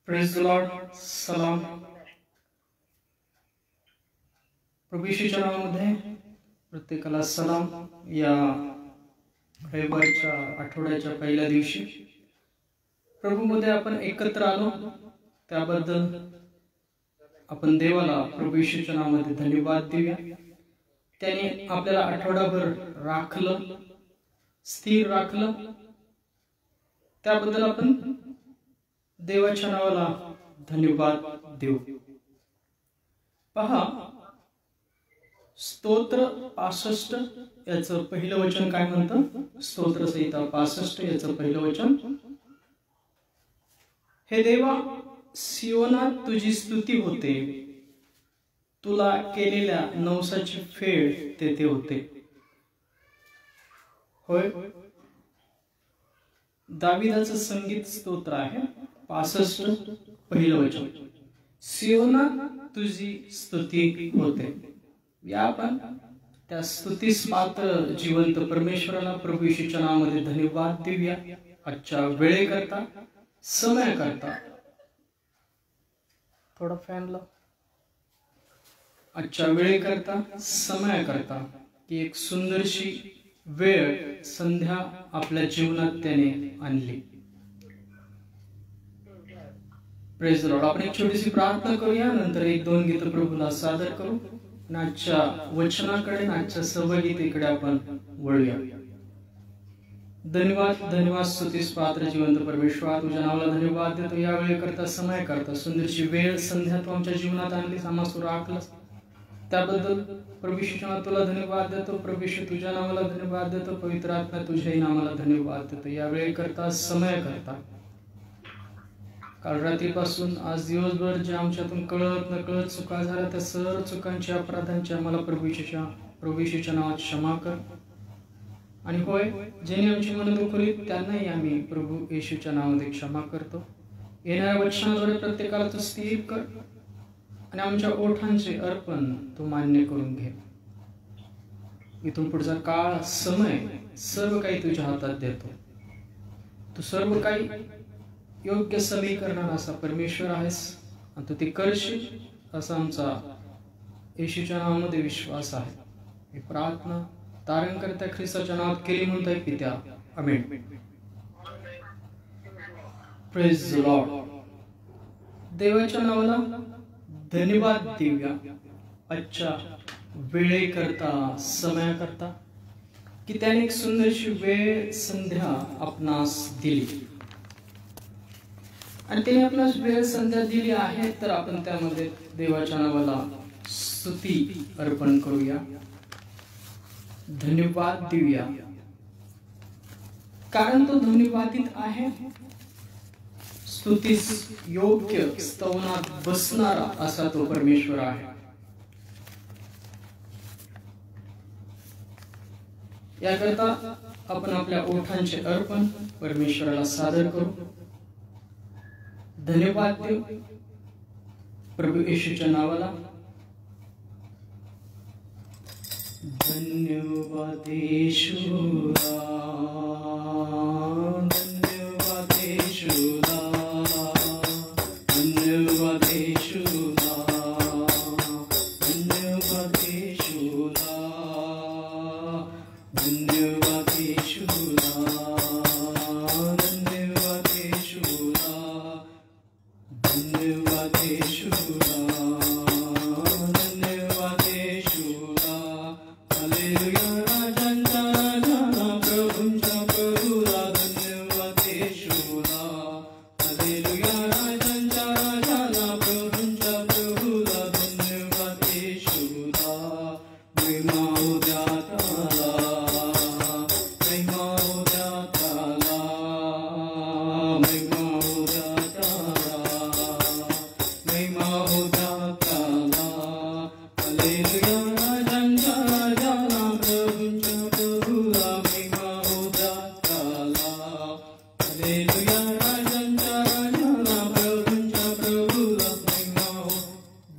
Praise the Lord. सलाम. प्रभू येशूच्या नावामध्ये प्रत्येकाला सलाम. या रविवारच्या आठवड्याच्या पहिल्या दिवशी प्रभूमध्ये आपण एकत्र आलो, त्याबद्दल आपण देवाला प्रभू येशूच्या नावामध्ये धन्यवाद देऊया. त्याने आपल्याला आठवडाभर राखलं, स्थिर राखलं, त्याबद्दल आपण देवाच्या नावाला धन्यवाद देऊ. पहा, स्तोत्र 65 याचं पहिलं वचन काय म्हणतं? स्तोत्र संहिता 65 याचं पहिलं वचन, हे देवा, सियोनात तुझी स्तुती होते, तुला केलेल्या नवसाची फेड तेथे होते. होय, दाविदाचं संगीत स्तोत्र आहे. 65 पहिलं वचन, सियोनात तुझी स्तुती होते. या आपण त्या स्तुतीस पात्र जिवंत परमेश्वराला प्रभू येशूच्या नावामध्ये धन्यवाद देऊया. आजच्या वेळेकरता, समयाकरता, थोडा फॅन लाव. आजच्या वेळेकरता, समयाकरता, की एक सुंदरशी वेळ संध्या आपल्या जीवनात त्याने आणली. Praise the Lord. आपण एक छोटीशी प्रार्थना करूया, नंतर 1-2 गीत प्रभूला सादर करू. आजच्या वचनाकडे, आजच्या सहभागितेकडे आपण वळूया. धन्यवाद, धन्यवाद, स्तुतीस पात्र जिवंत परमेश्वर, तुझ्या नावाला धन्यवाद देतो. या वेळेकरता, समयाकरता, सुंदरशी वेळ संध्या तू आमच्या जीवनात आणलीस, आम्हाला तू राखलंस, त्याबद्दल प्रभू येशूच्या तुला धन्यवाद देतो. प्रभू येशू, तुझ्या नावाला धन्यवाद देतो. पवित्र आत्मा, तुझ्याही नावाला धन्यवाद देतो. या वेळेकरता, समयाकरता, काल रात्रीपासून आज दिवसभर जे आमच्यातून कळत नकळत चुका झाल्या, त्या सर्व चुकांच्या, अपराधांच्या आम्हाला प्रभू येशूच्या नावात क्षमा कर. आणि होय, ज्याने आमची मनं दुखवली त्यांनाही आम्ही प्रभू येशूच्या नावामध्ये क्षमा करतो. येणाऱ्या वचनाद्वारे प्रत्येकाला तू स्थिर कर आणि आमच्या ओठांचे अर्पण तू मान्य करून घे. इथून पुढचा काळ, समय, सर्व काही तुझ्या हातात देतो. तू सर्व काही योग्य समीकरणाला असा परमेश्वर आहेस आणि तू ते करशील असा आमचा येशूच्या नावामध्ये विश्वास आहे. ही प्रार्थना तारणकर्त्या ख्रिस्ताच्या नावात केली म्हणतोय पित्या, आमेन. Praise the Lord. देवाच्या नावाला धन्यवाद देऊया आजच्या वेळेकरता, समयाकरता, की त्याने एक सुंदरशी वेळ संध्या आपणास दिली. आणि त्याने आपणास वेळ संध्या दिली आहे, तर आपण त्यामध्ये देवाच्या नावाला स्तुती अर्पण करूया, धन्यवाद देऊया, कारण तो धन्यवादित आहे. स्तुतीस योग्य, स्तवनात बसणारा असा तो परमेश्वर आहे. याकरता आपण आपल्या ओठांचे अर्पण परमेश्वराला सादर करू, धन्यवाद देऊ प्रभू येशूच्या नावाला. धन्यवाद येशूला, धन्यवाद येशूला, धन्यवाद येशूला, धन्यवाद येशूला, धन्यवाद येशूला, धन्यवाद येशूला, धन्यवाद येशूला, धन्यवाद येशूला. हालेलुया. राजांचा राजा, प्रभूंचा प्रभूला धन्यवाद येशूला. हालेलुया. राजांचा राजा, प्रभूंचा प्रभूला धन्यवाद येशूला. महिमा हो द्या त्याला, महिमा हो द्या त्याला, महिमा हो द्या त्याला, महिमा हो द्या त्याला. हालेलुया. राजांच्या राजाला, प्रभूंच्या प्रभूला महिमा हो द्या त्याला. हालेलुया. राजांच्या राजाला, प्रभूंच्या प्रभूला महिमा हो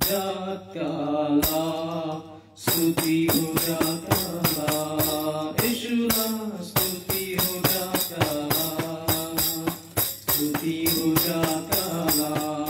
द्या त्याला. स्तुती हो द्या त्याला, येशूला स्तुती हो द्या त्याला, स्तुती हो द्या त्याला.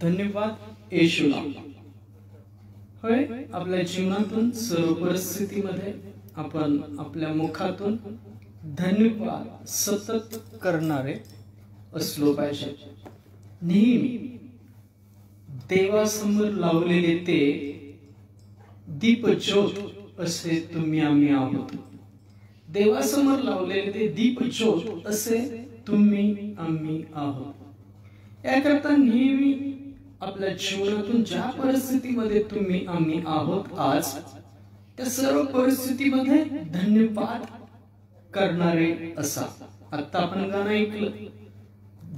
धन्यवाद येशूला. होय, आपल्या जीवनातून सर्व परिस्थितीमध्ये आपण आपल्या मुखातून धन्यवाद सतत करणारे असलो पाहिजे. नेहमी देवासमोर लावलेले ते दीपज्योत असे तुम्ही आम्ही आहोत. देवासमोर लावलेले ते दीपज्योत असे तुम्ही आम्ही आहोत. याकरता नेहमी आपल्या जीवनातून ज्या परिस्थितीमध्ये तुम्ही आम्ही आहोत आज, त्या सर्व परिस्थितीमध्ये धन्यवाद करणारे असा. आता आपण गाणं ऐकलं,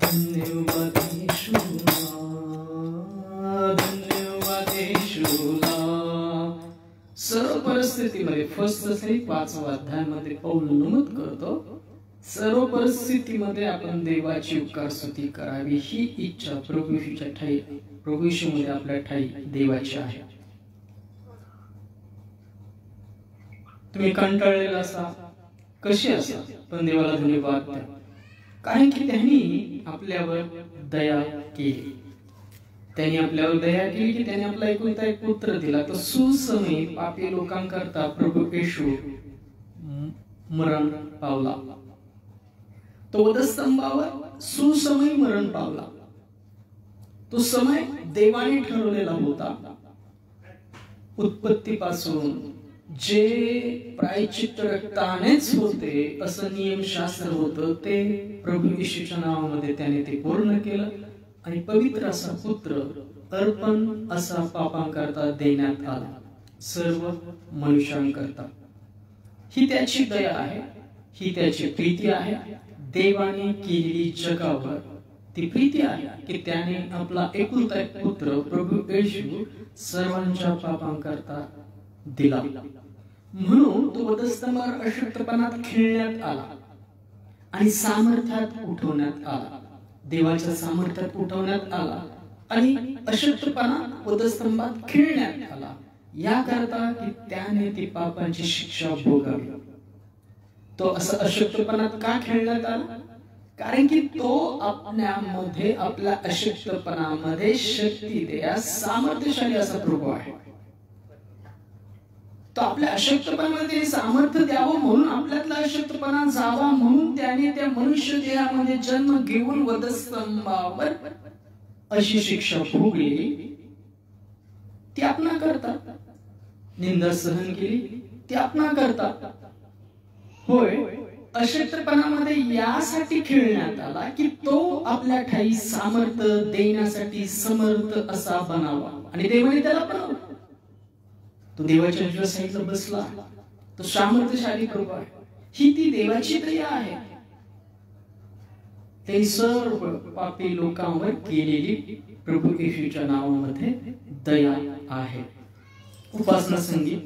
धन्यवाद येशूला, धन्यवाद येशूला. सर्व परिस्थितीमध्ये फर्स्ट 5व्या अध्यायामध्ये पौल नमूद करतो, सर्व परिस्थितीमध्ये आपण देवाची उपकार स्तुती करावी ही इच्छा प्रभू येशूच्या ठाई, प्रभू येशूमध्ये आपल्या ठाई देवाची आहे. तुम्ही कंटाळलेला असा, कशी असा, पण देवाला धन्यवाद द्या, कारण की त्यांनी आपल्यावर दया केली. त्यांनी आपल्यावर दया केली की त्यांनी आपला एकुलता एक पुत्र दिला. तर सुसमयी पापी लोकांकरता प्रभू येशू मरण पावला. तो वधस्तंभावर सुसमयी मरण पावला. तो समय देवाने ठरवलेला होता. उत्पत्तीपासून जे प्रायश्चित्त रक्तानेच होते असं नियमशास्त्र होतं, ते प्रभू येशूच्या नावामध्ये त्याने ते पूर्ण केलं आणि पवित्र असा पुत्र अर्पण असा पापांकरता देण्यात आला, सर्व मनुष्यांकरता. ही त्याची दया आहे, ही त्याची प्रीती आहे. देवाने केलेली जगावर ती प्रीती आहे की त्याने आपला एकुलता एक पुत्र प्रभू येशू सर्वांच्या पापांकरता दिला. म्हणून तो वधस्तंभावर अशक्तपणात खेळण्यात आला आणि सामर्थ्यात उठवण्यात आला. देवाच्या सामर्थ्यात उठवण्यात आला आणि अशक्तपणा वधस्तंभात खेळण्यात आला, याकरता की त्याने ती पापांची शिक्षा भोगावी. तो असं अशक्तपणात का खेळण्यात आला? कारण की तो आपल्यामध्ये, आपल्या अशक्तपणामध्ये शक्ती द्या सामर्थ्यशाली असा प्रभू आहे. तो आपल्या अशक्तपणामध्ये सामर्थ्य द्यावं म्हणून, आपल्यातला अशक्तपणा जावा म्हणून त्याने त्या मनुष्य देहामध्ये जन्म घेऊन वधस्तंभावर अशी शिक्षा भोगली. ती आपणा करता निंदा सहन केली, ती आपणा करता. होय, अशक्तपणामध्ये यासाठी खेळण्यात आला की तो आपल्या ठाई सामर्थ्य देण्यासाठी समर्थ असा बनावा. आणि देवाने त्याला बनवलं. तो देवाच्या उजव्या साईडला बसला. तो सामर्थ्यशाली प्रभू आहे. ही ती देवाची दया आहे. ते सर्व पापी लोकांवर केलेली प्रभू येशूच्या नावामध्ये दया आहे. उपासना संगीत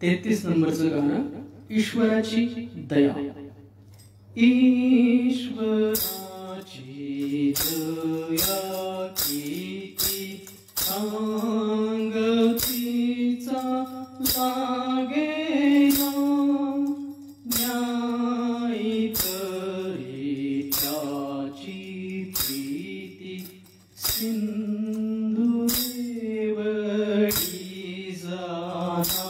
33 नंबरचं गाणं, ईश्वराची दया. ईश्वराची दया किती सांगतीचा लागेना, न्यायी तरी त्याची प्रीती सिंधू एवढी जाना.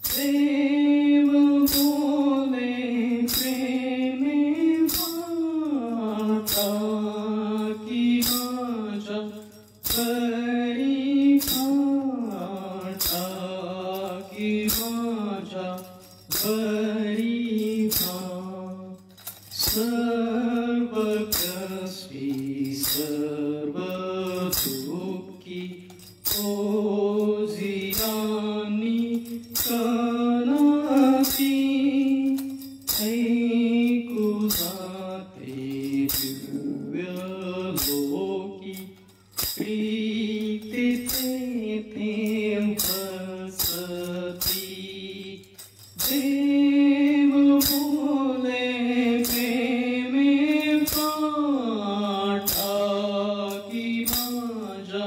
देव बोले प्रेमे वाटा की माझ्या बरी भाटा, की माझ्या बरी भाट. सर्व कसबी सर्व दुःखी ओझिरांनी कनाती ऐकू जाते दिव्य लोकी. प्रीती तेथे बसती. देव बोले प्रेमे पाठा, की माझ्या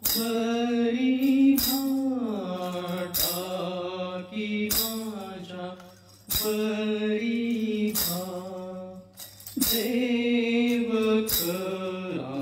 बरी भाटा, की माझ्या बरी भाट. देव खरा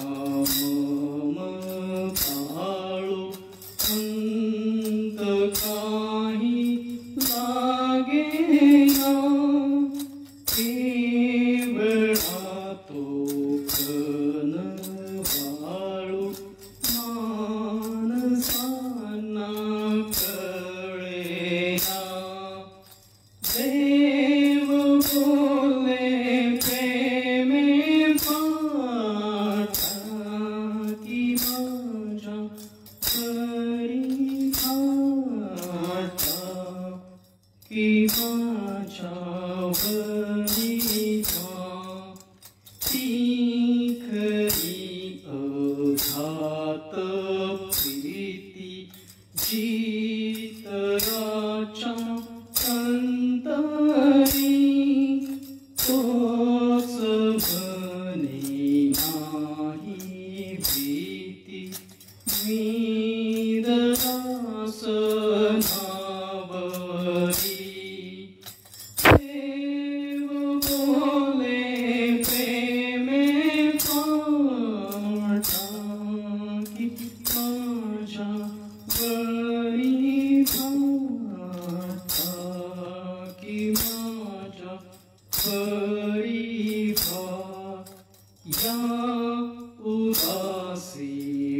उदासी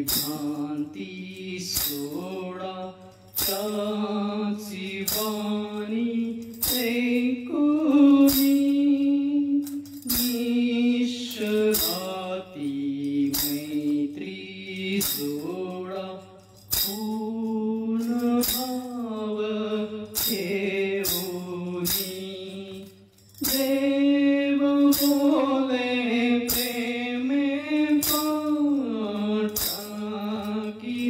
भ्रांती सोडा, त्याची वाणी ऐकुनी, निश्चलाती मैत्री जोडा, पूर्ण भाव ठेवूनी, देव बोले प्रेमे पाठाकी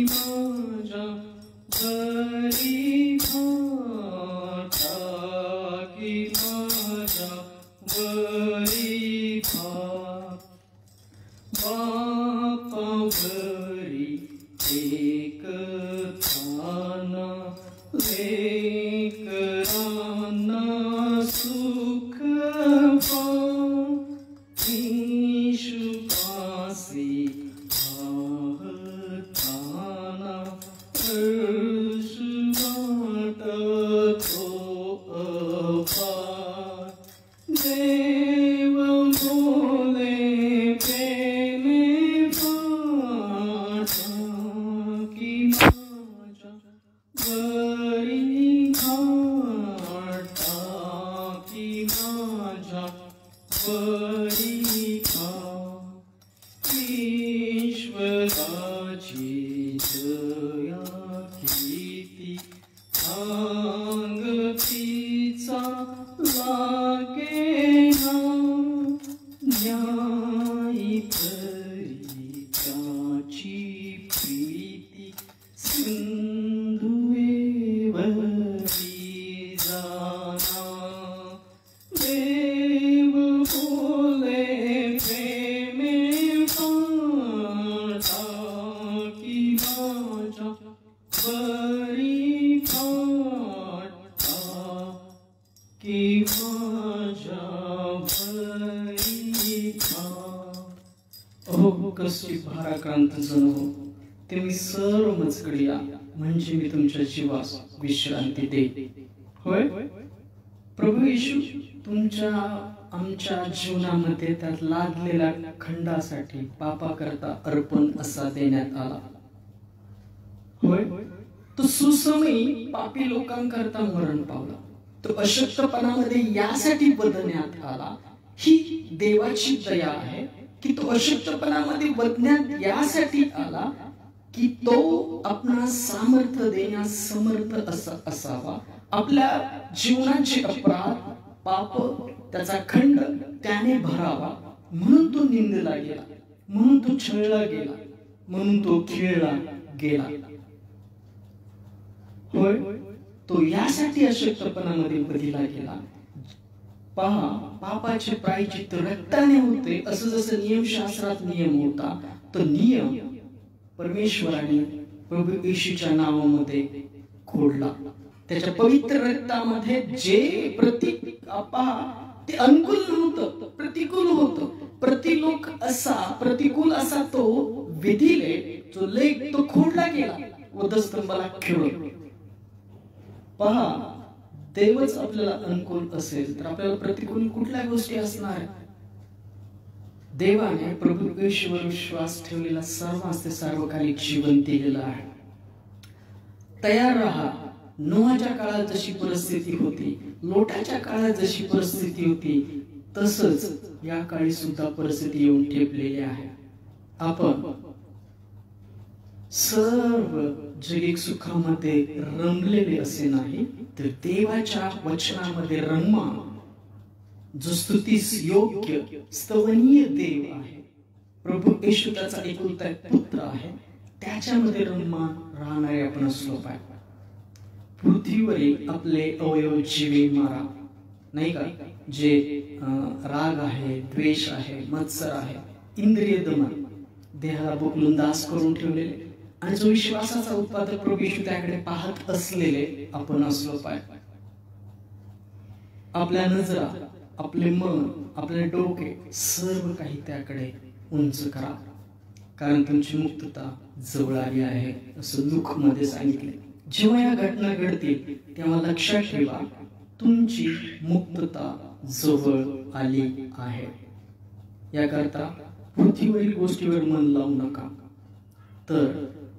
माझ्या घरी, पाठाकी माझ्या घरी, बापावरी एक थाना, लेकरांना सुख ईशुपासी पाहताना, हर्ष वाटतो अपार, देव बोले प्रेमे पाठाकी माझ्या घरी, पाठाकी माझ्या घरी, ईश्वराची दया कीर्ती सांगतीचा लागेना, न्यायी तरी त्याची प्रीती सिंधुएवरी जाना, देव बोले प्रेमे पाठाकी माझ्या घरी, पाठाकी माझ्या घरी. अहो कसली भाराक्रांत जण हो, ते मी सर्व मजकडे या, म्हणजे मी तुमच्या जीवास विश्रांती दे. होय प्रभू येशू तुमच्या आमच्या जीवनामध्ये त्यात लादलेल्या खंडासाठी पापाकरता अर्पण असा देण्यात आला. होय तो सुसमयी पापी लोकांकरता मरण पावला, तो अशक्तपणामध्ये यासाठी बदलण्यात आला. ही देवाची दया आहे की तो अशक्तपणामध्ये बदलण्यात यासाठी आला की तो आपणास सामर्थ्य देण्यास समर्थ असावा. आपल्या जीवनाचे अपराध पाप त्याचा खंड त्याने भरावा, म्हणून तो निंदला गेला, म्हणून तो छळला गेला, म्हणून तो खेळला गेला. होय तो यासाठी अशक्तपणामध्ये बदलला गेला. पहा, पापाचे प्रायश्चित्त रक्ताने होते, असं जसं नियमशास्त्रात नियम होता, तो नियम परमेश्वराने प्रभू येशूच्या नावामध्ये खोडला. त्याच्या पवित्र रक्तामध्ये जे प्रतीक पहा ते अनुकूल नव्हतं, प्रतिकूल होतं. प्रतिकूल असा तो विधिले जो लेख तो खोडला गेला, वधस्तंभाला खिळून. पहा, देवच आपल्याला अनुकूल असेल तर आपल्याला प्रतिकूल कुठल्या गोष्टी असणार? देवाने प्रभू येशूवर विश्वास ठेवलेला सर्वांस ते सार्वकालिक जीवन दिलेलं आहे. तयार राहा. नोहाच्या काळात जशी परिस्थिती होती, लोटाच्या काळात जशी परिस्थिती होती, तसंच या काळी सुद्धा परिस्थिती येऊन ठेपलेली आहे. आपण सर्व जगिक सुखामध्ये रमलेले असे नाही, तर देवाच्या वचनामध्ये रमा, जो स्तुतीस योग्य स्तवनीय देव आहे. प्रभू येशू त्याचा एकुलता एक पुत्र आहे, त्याच्यामध्ये रममान राहणारे आपण असलो पाहिजे. पृथ्वीवरील आपले अवयव जीवे मारा, नाही का? जे राग आहे, द्वेष आहे, मत्सर आहे, इंद्रिय दमन, देहाला बोकलून दास करून ठेवलेले आणि जो विश्वासाचा उत्पादक प्रभू येशू त्याकडे पाहत असलेले आपण असलो पाहिजे. आपल्या नजरा, आपले मन, आपले डोके सर्व काही त्याकडे उंच करा, कारण तुमची मुक्तता जवळ आली आहे असं लूक मध्ये सांगितले. जेव्हा या घटना घडतील तेव्हा लक्षात ठेवा, तुमची मुक्तता जवळ आली आहे. याकरता पृथ्वीवरील गोष्टीवर मन लावू नका, तर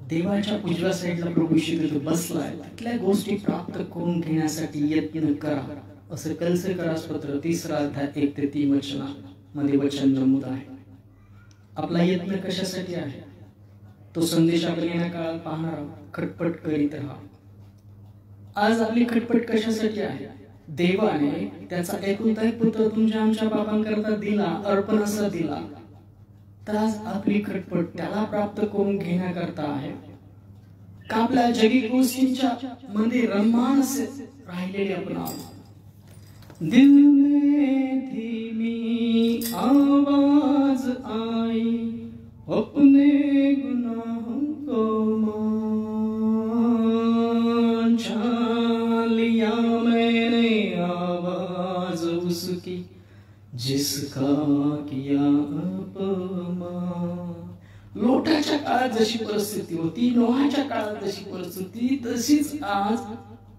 देवाच्या उजव्या साईडला प्रभू येशू तिथे बसलाय, तिथल्या गोष्टी प्राप्त करून घेण्यासाठी यत्न करा, असं कलसेकरास पत्र 3 अध्याय 1 ते 3 वचनामध्ये वचन नमूद आहे. आपला यत्न कशासाठी आहे? तो संदेश आपण येण्या काळात पाहणार आहोत. खटपट करीत राहा. आज आपली खटपट कशासाठी आहे? देवाने त्याचा एकुलता एक पुत्र तुमच्या आमच्या पापांकरता दिला, अर्पण असा दिला, तर आज आपली खटपट त्याला प्राप्त करून घेण्याकरता आहे का आपल्या जगी गोष्टींच्या मध्ये रममाण राहिलेले आपण आहोत? दिल में धीमी आवाज आई, अपने गुनाहों को मान लिया मैंने, आवाज उसकी जिसका किया अपमान. लोटाच्या काळात जशी परिस्थिती होती, नोहाच्या काळात जशी परिस्थिती, तशीच आज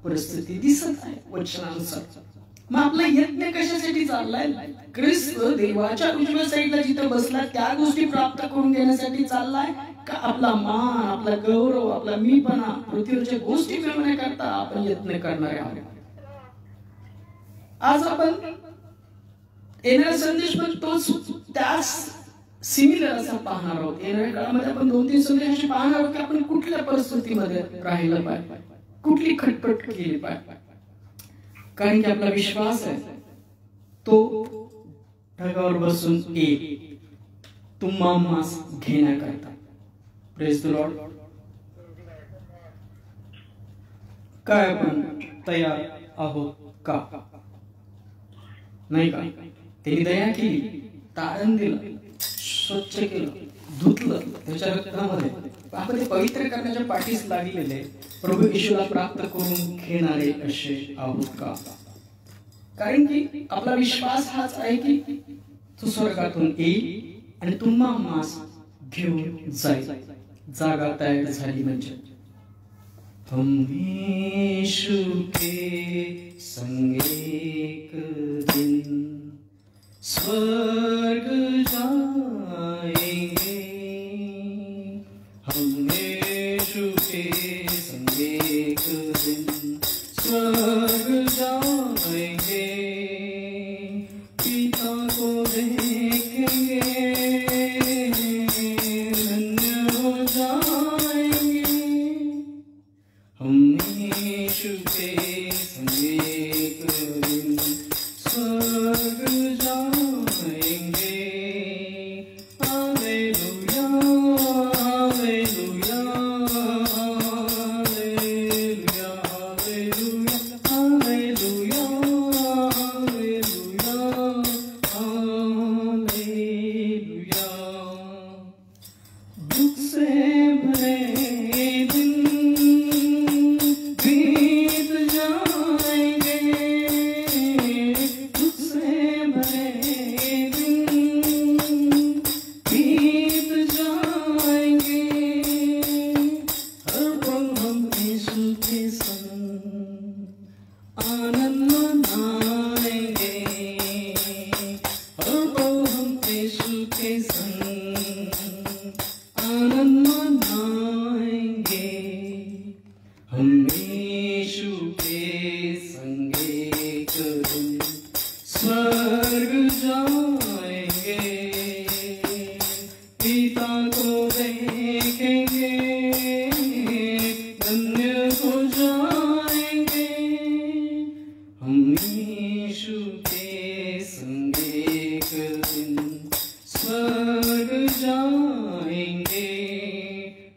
परिस्थिती दिसत आहे वचनानुसार. मग आपला यज्ञ कशासाठी चाललाय? ख्रिस्त देवाच्या उजव्या साईडला जिथं बसला त्या गोष्टी प्राप्त करून घेण्यासाठी चाललाय का आपला मान, आपला गौरव, आपला मीपणा, पृथ्वीवरच्या गोष्टी मिळवण्याकरता आपण यत्न करणारे आहोत? आज आपण येणारा संदेश पण तोच, त्याच सिमिलर असा पाहणार आहोत. येणाऱ्या काळामध्ये आपण 2-3 संदेश पाहणार आहोत की आपण कुठल्या परिस्थितीमध्ये राहिलं पाहिजे, कुठली खटपट केली पाहिजे. कारण की आपला विश्वास आहे तो ढगावर बसून येईल तुम्हा मास घेण्याकरता. Praise the Lord. काय आपण तयार आहोत का? नाही का? त्यांनी दया केली, तारण दिलं, स्वच्छ केलं, धुतलं त्याच्या रक्तामध्ये. आपण ते पवित्र करण्याच्या पाठीस लागलेले प्रभू येशूला प्राप्त करून घेणारे असे आहोत का? कारण की आपला विश्वास हाच आहे की तो स्वर्गातून येईल आणि तुम्हा मास घेऊन जाईल. जागा तयार झाली म्हणजे हम यीशु के संग एक दिन स्वर्ग जाएंगे, हम यीशु के संग एक दिन स्वर्ग जाएंगे, पिता को देखेंगे, धन्य हो जाएंगे. हम यीशु के संग एक दिन स्वर्ग जाएंगे. Hallelujah, hallelujah, hallelujah, hallelujah, hallelujah, hallelujah, hallelujah. दुख से भरे दिन बीत जाएंगे, दुख से भरे दिन बीत जाएंगे. हर पल हम यीशु के संग आनंद मनाएंगे, हर पल हम यीशु के संग आनंद मनाएंगे. हम यीशु के संग एक दिन स्वर्ग जाएंगे, पिता को देखेंगे, धन्य हो जाएंगे. हम यीशु के संग एक दिन स्वर्ग जाएंगे.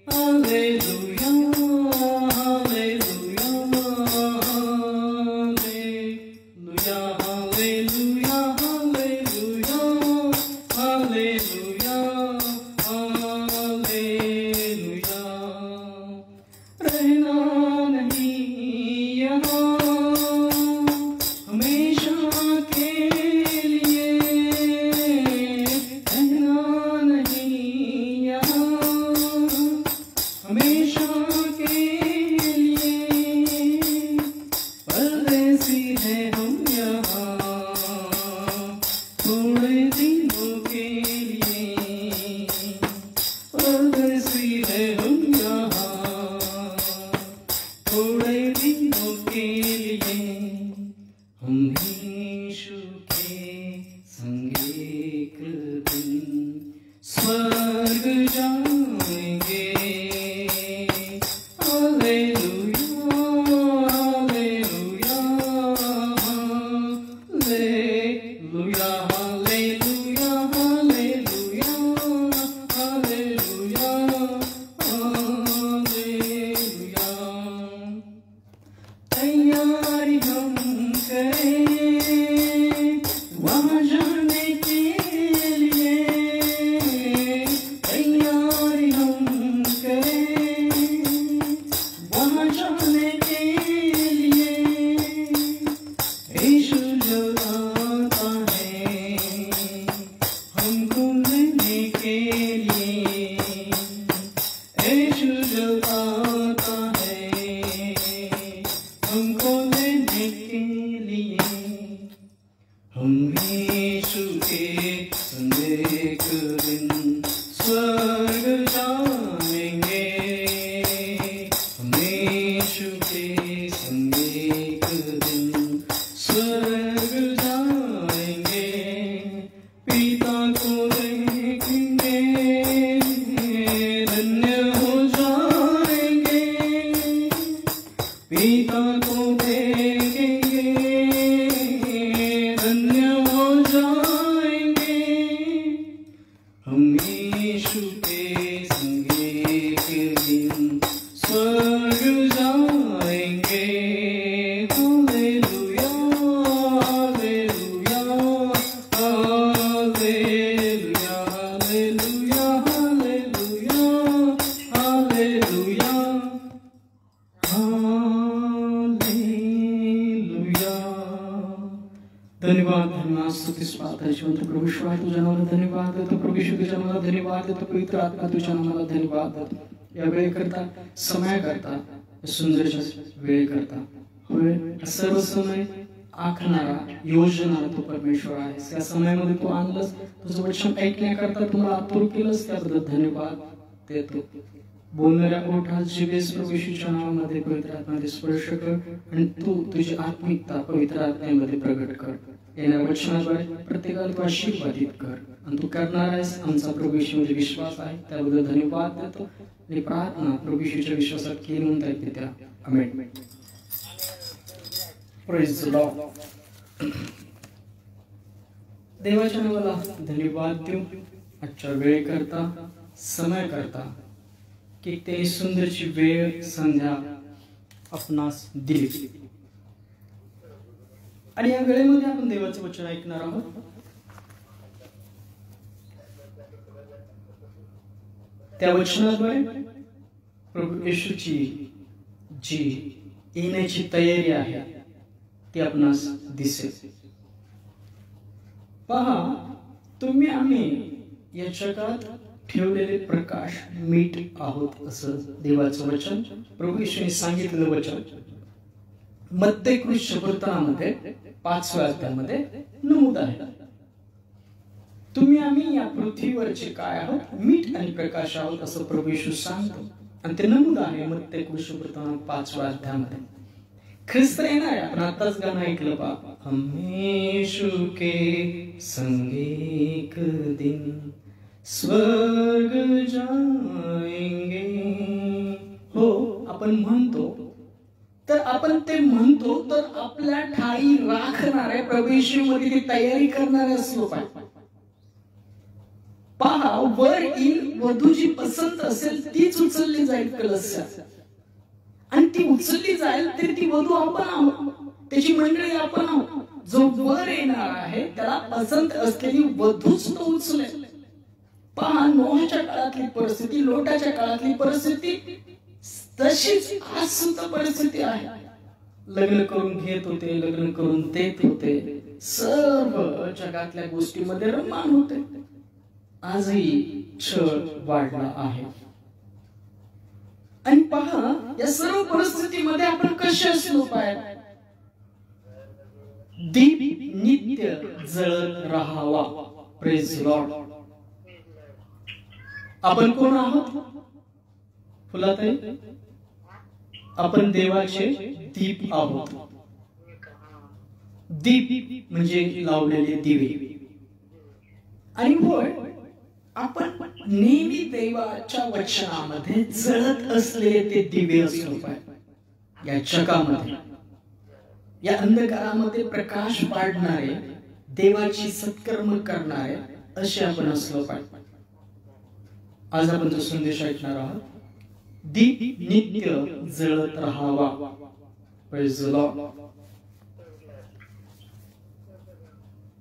Hallelujah, hallelujah, hallelujah, hallelujah, hallelujah, hallelujah, hallelujah. रहना नहीं यहाँ हमेशा के लिए, रहना नहीं यहाँ बरसी है हम यहाँ थोड़े दिनों के लिए, हम यीशु के संग एक दिन स्वर्ग जाएंगे। Hallelujah hallelujah hallelujah hallelujah hallelujah hallelujah hallelujah. तैयारी हम करें वहाँ जाने के लिए, तैयारी हम करें वहाँ जाने के लिए। यीशु जो आता है हमको लेने के लिए, यीशु जो आता है हमको लेने के लिए, हम यीशु के संग एक दिन स्वर्ग जाएंगे। हम यीशु के संग एक दिन स्वर्ग जाएंगे। पिता को देखेंगे धन्य हो जाएंगे, पिता को देखेंगे धन्य हो जाएंगे। हम यीशु के संग एक दिन स्वर्ग जाएंगे। Hallelujah hallelujah hallelujah hallelujah hallelujah hallelujah hallelujah. धन्यवाद धन्यवाद स्तुतीस पात्र जिवंत प्रभू ईश्वर तुझ्या नावाला धन्यवाद देतो, प्रभू येशू तुझ्या नावाला धन्यवाद देतो, पवित्र आत्मा तुझ्या नावाला धन्यवाद देतो। या वेळेकरता समयाकरता सुंदरच्या वेळेकरता होय सर्व समय आखणारा योजणारा तू परमेश्वर आहेस। या समयामध्ये तू आणलंस, तुझं वचन ऐकण्याकरता तुम्हाला आतुर केलंस, त्याबद्दल धन्यवाद देतो। बोलणाऱ्या ओठात जिभेस प्रभू येशूच्या नावामध्ये पवित्र आत्म्यामध्ये स्पर्श कर आणि तू तुझी आत्मिकता पवित्र आत्म्यामध्ये प्रगट कर। येण्या वचनाद्वारे प्रत्येकाला तू आशीर्वादित कर आणि तू करणार आहेस। आमचा प्रभू येशूमध्ये विश्वास आहे, त्याबद्दल धन्यवाद देतो आणि प्रार्थना प्रभू येशूच्या विश्वासात केली म्हणता येते त्या आमेन। Praise the Lord. देवाच्या नावाला धन्यवाद देऊ आजच्या वेळेकरता समयाकरता की ते सुंदरची वेळ संध्या आपणास दिली आणि या वेळेमध्ये आपण देवाचे वचन ऐकणार आहोत। त्या वचनाद्वारे प्रभू येशूची जी येण्याची तयारी आहे ती आपणास दिसेल। पहा, तुम्ही आम्ही या जगात ठेवलेले प्रकाश मीठ आहोत असं देवाचं वचन, प्रभू येशूने सांगितलेलं वचन मत्ते कृष्णवृत्तामध्ये 5व्या अध्यायामध्ये नमूद आहे। तुम्ही आम्ही या पृथ्वीवरचे काय आहोत, मीठ आणि प्रकाश आहोत असं प्रभू येशू सांगतो आणि ते नमूद आहे मत्ते कृष्णवृत्तामध्ये 5व्या अध्यायामध्ये। ख्रिस्त येणार आहे, आपण आताच गाणं ऐकलं पहा, हम यीशु के संग एक दिन स्वर्ग जाएंगे। हो, आपण म्हणतो तर आपण ते म्हणतो तर आपल्या ठाई राखणारे प्रभू येशूमध्ये ती तयारी करणारे असलो पाहिजे। पहा, वर येईल वधू जी पसंत असेल तीच उचलली जाईल कलशात आणि ती उचलली जाईल तरी ती वधू आपण आहोत, त्याची मंडळी आपण आहोत। जो वर येणार आहे त्याला पसंत असलेली वधूच तो उचलेल। पहा, नोहाच्या काळातली परिस्थिती, लोटाच्या काळातली परिस्थिती तशीच आज सुद्धा परिस्थिती आहे। लग्न करून घेत होते, लग्न करून देत होते, सर्व जगातल्या गोष्टीमध्ये रममाण होते। आजही छळ वाढला आहे आणि पहा, या सर्व परिस्थितीमध्ये आपण कसे असलो पाहिजे, दीप नित्य जळत राहावा। Praise Lord. आपण कोण आहोत फुलाताई? आपण देवाचे दीप आहोत. दीप म्हणजे लावलेले दिवे. आणि होय, आपण नेहमी देवाच्या वचनामध्ये जळत असलेले ते दिवे असलो पाहिजे. या जगामध्ये, या अंधकारामध्ये प्रकाश पाडणारे, देवाची सत्कर्म करणारे असे आपण असलो पाहिजे. आज आपण जो संदेश ऐकणार आहोत, दीप नित्य जळत राहावा. Praise the Lord.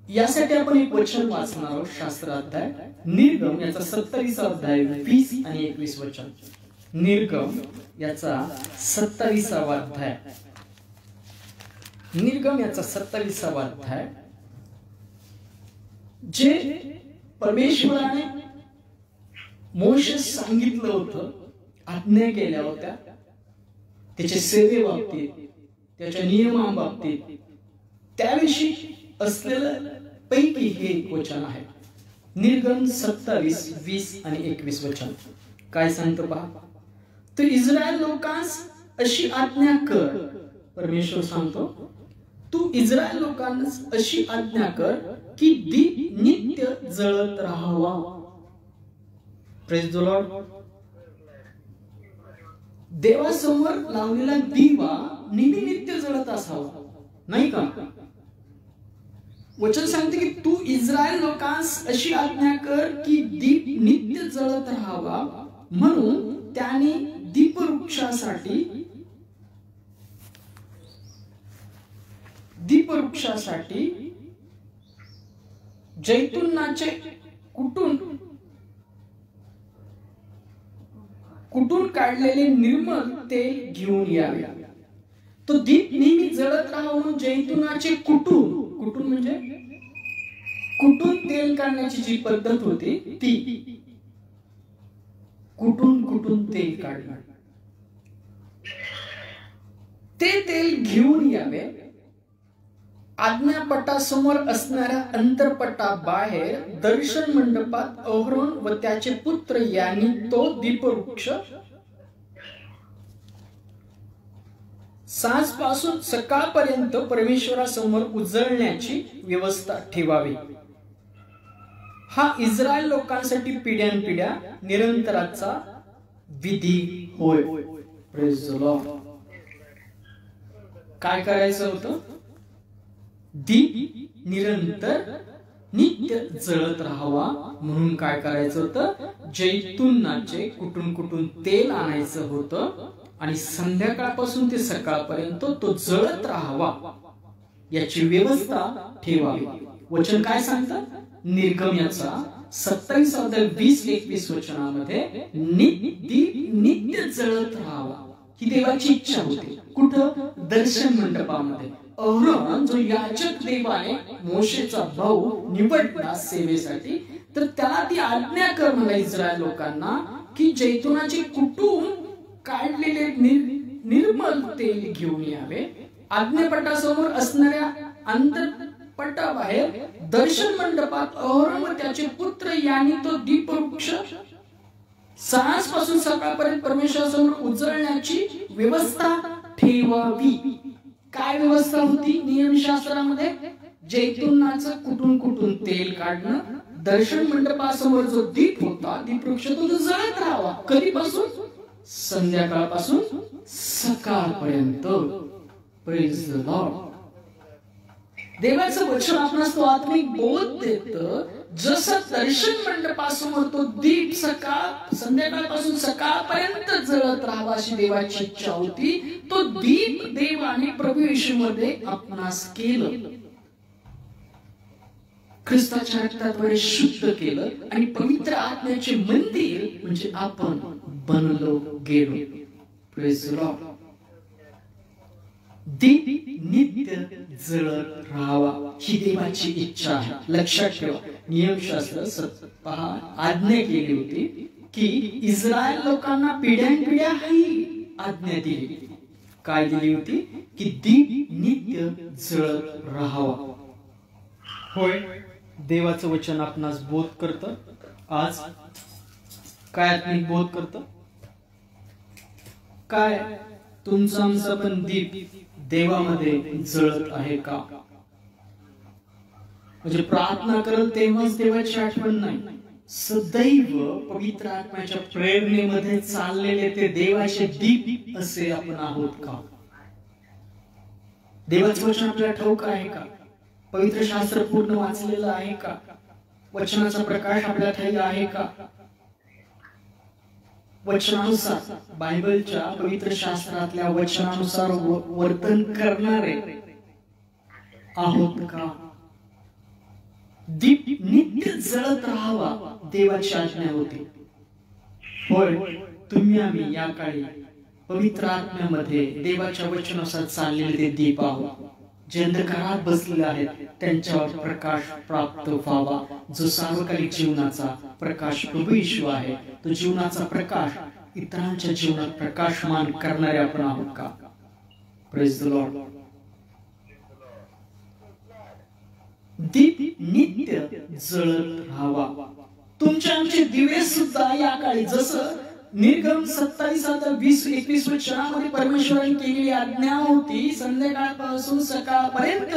यासाठी आपण एक वचन वाचणार आहोत. शास्त्राध्याय निर्गम याचा 27 अध्याय 20 आणि 21 वचन. निर्गम याचा 27 अध्याय, निर्गम याचा 27 अध्याय, जे परमेश्वराने मोशेस सांगितलं होतं, आज्ञा केल्या होत्या, त्याच्या सेवेबाबतीत, त्याच्या नियमांबाबतीत, त्याविषयी असलेलं पैकी हे एक वचन आहे. निर्गम 27, 20 आणि 21 वचन काय सांगतं पहा. तर इस्रायल लोकांस अशी आज्ञा कर, परमेश्वर सांगतो, तू इस्रायल लोकांना अशी आज्ञा कर की दीप नित्य जळत राहावा. Praise the Lord. देवासमोर लावलेला दिवा नेहमी नित्य जळत असावा, नाही का? वचन सांगते की तू इस्रायल लोकांस अशी आज्ञा कर की दीप नित्य जळत राहावा, म्हणून त्याने दीपवृक्षासाठी जैतुनाचे कुटून काढलेले निर्मल तेल घेऊन यावे. तो दीप नेहमी जळत राहावा म्हणून जैतुनाचे कुटून म्हणजे कुटून तेल काढण्याची जी पद्धत होती, ती कुटून तेल काढणार, ते तेल घेऊन यावे. आज्ञापटासमोर असणाऱ्या अंतरपटाबाहेर दर्शन मंडपात अहरोन व त्याचे पुत्र यांनी तो दीपवृक्ष साँझपासून सकाळपर्यंत परमेश्वरासमोर उजळण्याची व्यवस्था ठेवावी. हा इस्रायल लोकांसाठी पिढ्यानपिढ्या निरंतराचा विधी होय. Praise the Lord. काय करायचं होतं? दीप निरंतर नित्य जळत राहावा म्हणून काय करायचं होतं? जैतुनाचे कुटून तेल आणायचं होतं आणि संध्याकाळपासून ते सकाळपर्यंत तो जळत राहावा याची व्यवस्था ठेवावी. वचन काय सांगतात? निर्गम याचा 27 अध्याय 20-21 वचनामध्ये दीप नित्य जळत राहावा ही देवाची इच्छा होती. कुठं? दर्शन मंडपामध्ये. अहरोन जो याजक देवाने मोशेचा भाऊ निवडला सेवेसाठी, तर त्याला ती आज्ञा कर म्हणला इस्रायल लोकांना की जैतुनाचे कुटून काढलेले निर्मल तेल घेऊन यावे. आज्ञापटासमोर असणाऱ्या अंतरपटाबाहेर दर्शन मंडपात अहरोन व त्याचे पुत्र यांनी तो दीपवृक्ष साँझपासून सकाळपर्यंत परमेश्वरासमोर उजळण्याची व्यवस्था ठेवावी. काय व्यवस्था होती नियमशास्त्रामध्ये? जैतुनाचं कुटून तेल काढणं. दर्शन मंडपासमोर जो दीप होता, दीपवृक्ष तो जळत राहावा. कधीपासून? संध्याकाळपासून सकाळपर्यंत. Praise the Lord. देवाचं वचन आपणास तो आत्मिक बोध देतं. जसं दर्शन मंडपासमोर तो दीप संध्याकाळपासून सकाळपर्यंत जळत राहावा अशी देवाची इच्छा होती, तो दीप देवाने प्रभू येशूमध्ये आपणास केलं, ख्रिस्ताच्या रक्ताद्वारे शुद्ध केलं आणि पवित्र आत्म्याचे मंदिर म्हणजे आपण बनलो गेलो. Praise the Lord. दीप नित्य जळत राहावा ही देवाची इच्छा आहे. लक्षात ठेवा, नियमशास्त्र पहा आज्ञा केली होती की इस्रायल लोकांना पिढ्यानपिढ्या ही आज्ञा दिली. काय दिली होती? की दीप नित्य जळत राहावा. होय, देवाचं वचन आपणास बोध करतं. आज काय आत्मिक बोध करतं? काय तुमचा आमचा पण दीप देवामध्ये जळत आहे का? म्हणजे प्रार्थना करत तेव्हाच देवाची आठवण नाही, सदैव पवित्र आत्म्याच्या प्रेरणेमध्ये चाललेले ते देवाचे दीप असे आपण आहोत का? देवाचं वचन आपल्याला ठाऊक आहे का? पवित्र शास्त्र पूर्ण वाचलेलं आहे का? वचनाचा प्रकाश आपल्याला ठाऊक आहे का? वचनानुसार, बायबलच्या पवित्र शास्त्रातल्या वचनानुसार वर्तन करणारे आहोत का? दीप नित्य जळत राहावा देवाची आज्ञा होती. होय, तुम्ही आम्ही या काळी पवित्र आत्म्यामध्ये देवाच्या वचनानुसार चाललेले ते दीप आहोत. जे अंधकारात बसलेले आहेत त्यांच्यावर प्रकाश प्राप्त व्हावा. जो सार्वकालिक जीवनाचा प्रकाश प्रभू येशू आहे, तो जीवनाचा प्रकाश इतरांच्या जीवनात प्रकाशमान करणारे आपण आहोत का? Praise the Lord. दीप नित्य जळत राहावा. तुमचे आमचे दिवे सुद्धा या काळी, जसं निर्गम 27:20-21 वचनामध्ये परमेश्वराने केलेली आज्ञा होती, संध्याकाळपासून सकाळपर्यंत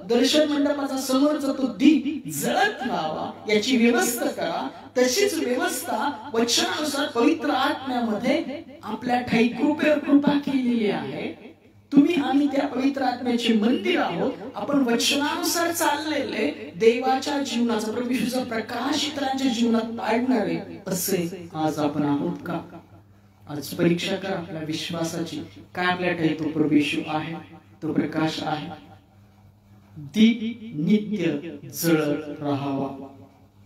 दर्शन मंडपाचा समोरचा तो दीप जळत राहावा याची व्यवस्था करा. तशीच व्यवस्था वचनानुसार पवित्र आत्म्यामध्ये आपल्या ठाई कृपा केलेली आहे. तुम्ही आम्ही त्या पवित्र आत्म्याचे मंदिर आहोत. आपण वचनानुसार चाललेले देवाच्या जीवनाचा, प्रभूचा प्रकाश इतरांच्या जीवनात पाडणारे असे आज आपण आहोत का? आज परीक्षा करा आपल्या विश्वासाची. काय आपल्या ठाई तो प्रभू आहे, तो प्रकाश आहे. दीप नित्य जळत राहावा.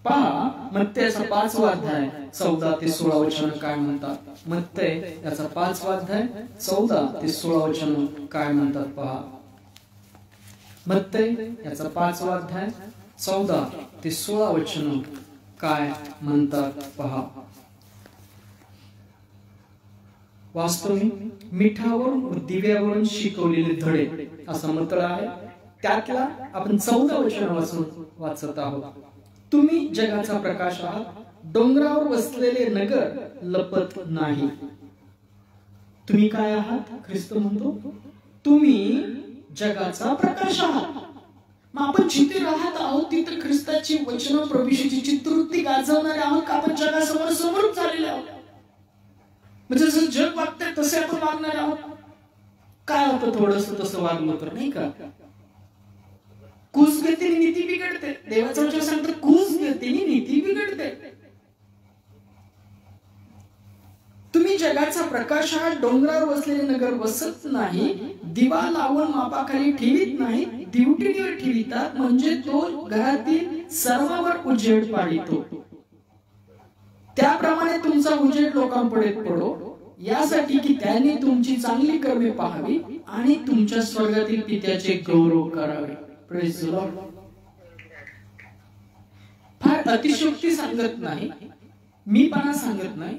पहा, मत्तयाचा 5वा अध्याय 14 ते 16 वचन काय म्हणतात. मत्तय याचा 5वा अध्याय 14 ते 16 वचन काय म्हणतात पहा. मत्तय याचा 5वा अध्याय 14 ते 16 वचन काय म्हणतात पहा. वास्तविक मिठावरून दिव्यावरून शिकवलेले धडे असा मतळा आहे. त्यातला आपण 14 वचन वाचत आहोत. तुम्ही जगाचा प्रकाश आहात. डोंगरावर वसलेले नगर लपत नाही. तुम्ही काय आहात? ख्रिस्त म्हणतो तुम्ही जगाचा प्रकाश आहात. मग आपण जिथे राहत आहोत तिथे ख्रिस्ताची वचन, प्रभूची चित्रवृत्ती गाजवणारे आहोत का? आपण जगासमोर समोर चाललेले आहोत. म्हणजे जसं जग वागतंय तसे आपण वागणारे आहोत. काय होतं थोडस तसं वागलं तर, नाही का? कुसगतीने नीती बिघडते. देवाचं वचन सांगतं कुसगतीने नीती बिघडते. तुम्ही जगाचा प्रकाश आहात. डोंगरावर वसलेले नगर वसत नाही. दिवा लावून मापाखाली ठेवीत नाही, दिवटीवर ठेवितात, म्हणजे तो घरातील सर्वांवर उजेड पाडितो. त्याप्रमाणे तुमचा उजेड लोकांपुढे पडो, यासाठी की त्यांनी तुमची चांगली कर्मे पाहावी आणि तुमच्या स्वर्गातील पित्याचे गौरव करावे. Praise the Lord. फार अतिशयोक्ती सांगत नाही, मी पण सांगत नाही,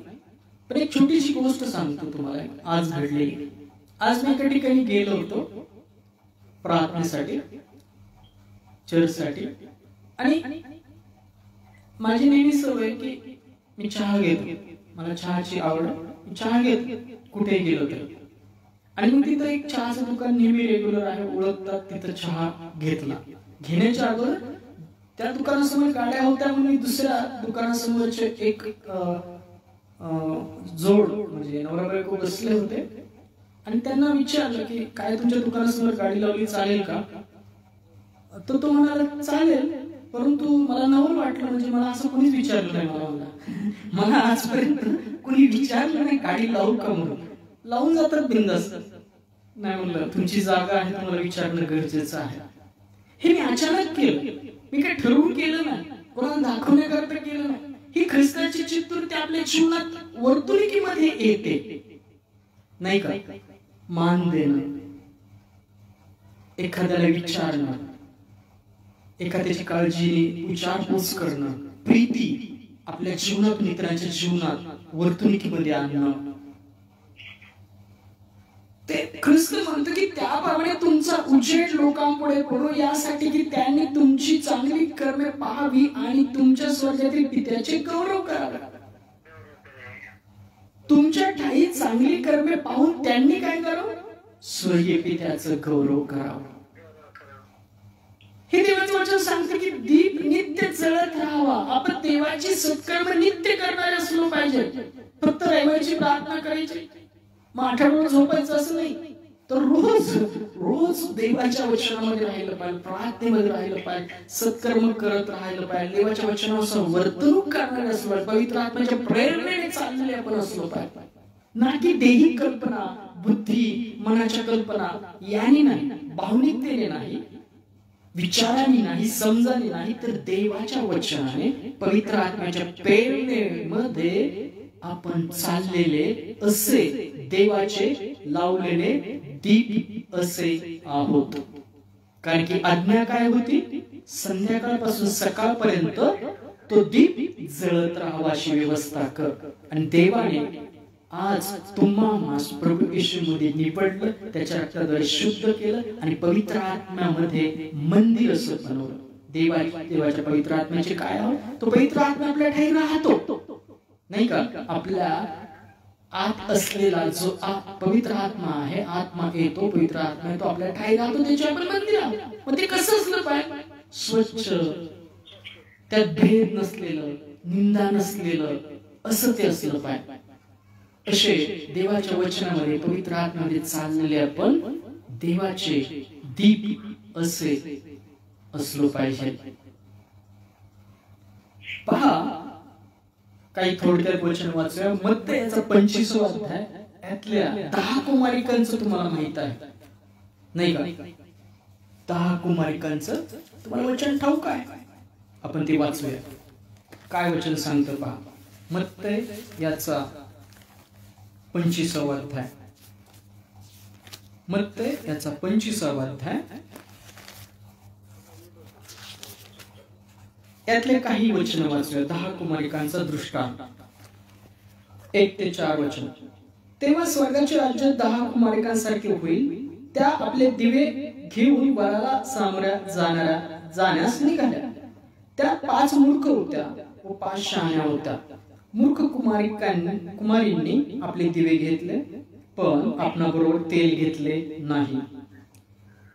पण एक छोटीशी गोष्ट सांगतो तुम्हाला. आज घडली. आज मी एका ठिकाणी गेलो होतो प्रार्थनेसाठी, चर्चसाठी, आणि माझी नेहमी सवय की मी चहा घेतो. मला चहाची आवड. मी चहा घेतो कुठे गेलो तर. आणि मग तिथं एक चहाचं दुकान नेहमी रेग्युलर आहे, ओळखतात, तिथं चहा घेतला. घेण्याच्या अगोदर त्या दुकानासमोर गाड्या होत्या म्हणून दुसऱ्या दुकानासमोरचे एक जोड म्हणजे नवरा बायको बसले होते आणि त्यांना विचारलं की काय तुमच्या दुकानासमोर गाडी लावली चालेल का? तर तो म्हणाला चालेल, परंतु मला नवल वाटलं. म्हणजे मला असं कोणीच विचारलं नाही. मला आजपर्यंत कोणी विचारलं नाही गाडी लावू का म्हणून. लावून जातात बिंदास. नाही म्हणलं तुमची जागा आहे, तुम्हाला विचारणं गरजेचं आहे. हे मी अचानक केलं. मी काय ठरवून केलं नाही, कोणाला दाखवण्याकरता केलं नाही. ही ख्रिस्ताची चित्तूर्ती आपल्या जीवनात वर्तुळिकीमध्ये येते, नाही का? मान देणं, एखाद्याला विचारणं, एखाद्याची काळजी विचारपूस करणं, प्रीती आपल्या जीवनात मित्रांच्या जीवनात वर्तुळिकीमध्ये आणणं. ते ख्रिस्त म्हणतो की त्याप्रमाणे तुमचा उजेड लोकांपुढे पडो, यासाठी की त्यांनी तुमची चांगली कर्मे पाहावी आणि तुमच्या स्वर्गातील पित्याचे गौरव करावे. तुमच्या ठाई चांगली कर्मे पाहून त्यांनी काय करावं? स्वर्गीय पित्याचं गौरव करावं. हे देवाचं वचन सांगते की दीप नित्य जळत राहावा. आपण देवाची सत्कर्म नित्य करणारे असलो पाहिजे. फक्त रविवारची प्रार्थना करायची, मग आठवड्यावर झोपायचं असं नाही, तर रोज रोज देवाच्या वचनामध्ये राहिलं पाहिजे, प्रार्थनेमध्ये राहिलं पाहिजे, सत्कर्म करत राहिलं पाहिजे, देवाच्या वचनानुसार वर्तणूक करणारे असलो पाहिजे, पवित्र आत्म्याच्या प्रेरणेने चाललेले आपण असलो पाहिजे. ना की देही कल्पना, बुद्धी, मनाच्या कल्पना याने नाही, भावनिकतेने नाही, विचाराने नाही, समजाने नाही, तर देवाच्या वचनाने, पवित्र आत्म्याच्या प्रेरणेमध्ये आपण चाललेले असे देवाचे लावलेले दीप असे आहोत. कारण की आज्ञा काय होती? संध्याकाळपासून सकाळपर्यंत तो दीप जळत राहावा अशी व्यवस्था कर. आणि देवाने आज तुम्हाला प्रभू येशूमध्ये निवडलं, त्याच्या रक्ताद्वारे शुद्ध केलं आणि पवित्र आत्म्यामध्ये मंदिर असं बनवलं. देवाच्या पवित्र आत्म्याचे काय आहे? तो पवित्र आत्मा आपल्या ठाई राहतो, नाही का? आपल्या आत असलेला जो पवित्र आत्मा आहे, आत्मा येतो, पवित्र आत्मा येतो, आपल्या ठाई राहतो, त्याचे आपण मंदिर आहोत. मग ते कसं असलं पाहिजे? स्वच्छ, त्यात भेद नसलेलं, निंदा नसलेलं, असं ते असलं पाहिजे. असे देवाच्या वचनामध्ये, पवित्र आत्म्यामध्ये चाललेले आपण देवाचे दीप असे असलो पाहिजे. पहा, काही थोडक्यात वचन वाचूया. मत्ती याचा 25वा अध्याय, यातल्या 10 कुमारिकांचं तुम्हाला माहित आहे, नाही का? 10 कुमारिकांचं तुम्हाला वचन ठाऊक आहे. आपण ते वाचूया. काय वचन सांगतं पहा. मत्ती याचा 25वा अध्याय, मत्ती याचा 25वा अध्याय, यातले काही वचन वाचूया. 10 कुमारिकांचा दृष्टांत, 1 ते 4 वचन. तेव्हा स्वर्गाचे राज्य 10 कुमारिकांसारखे होईल. त्या आपले दिवे घेऊन वराला सामोऱ्या जाण्यास निघाल्या. त्या 5 मूर्ख होत्या व 5 शहाण्या होत्या. मूर्ख कुमारींनी आपले दिवे घेतले, पण आपणाबरोबर तेल घेतले नाही.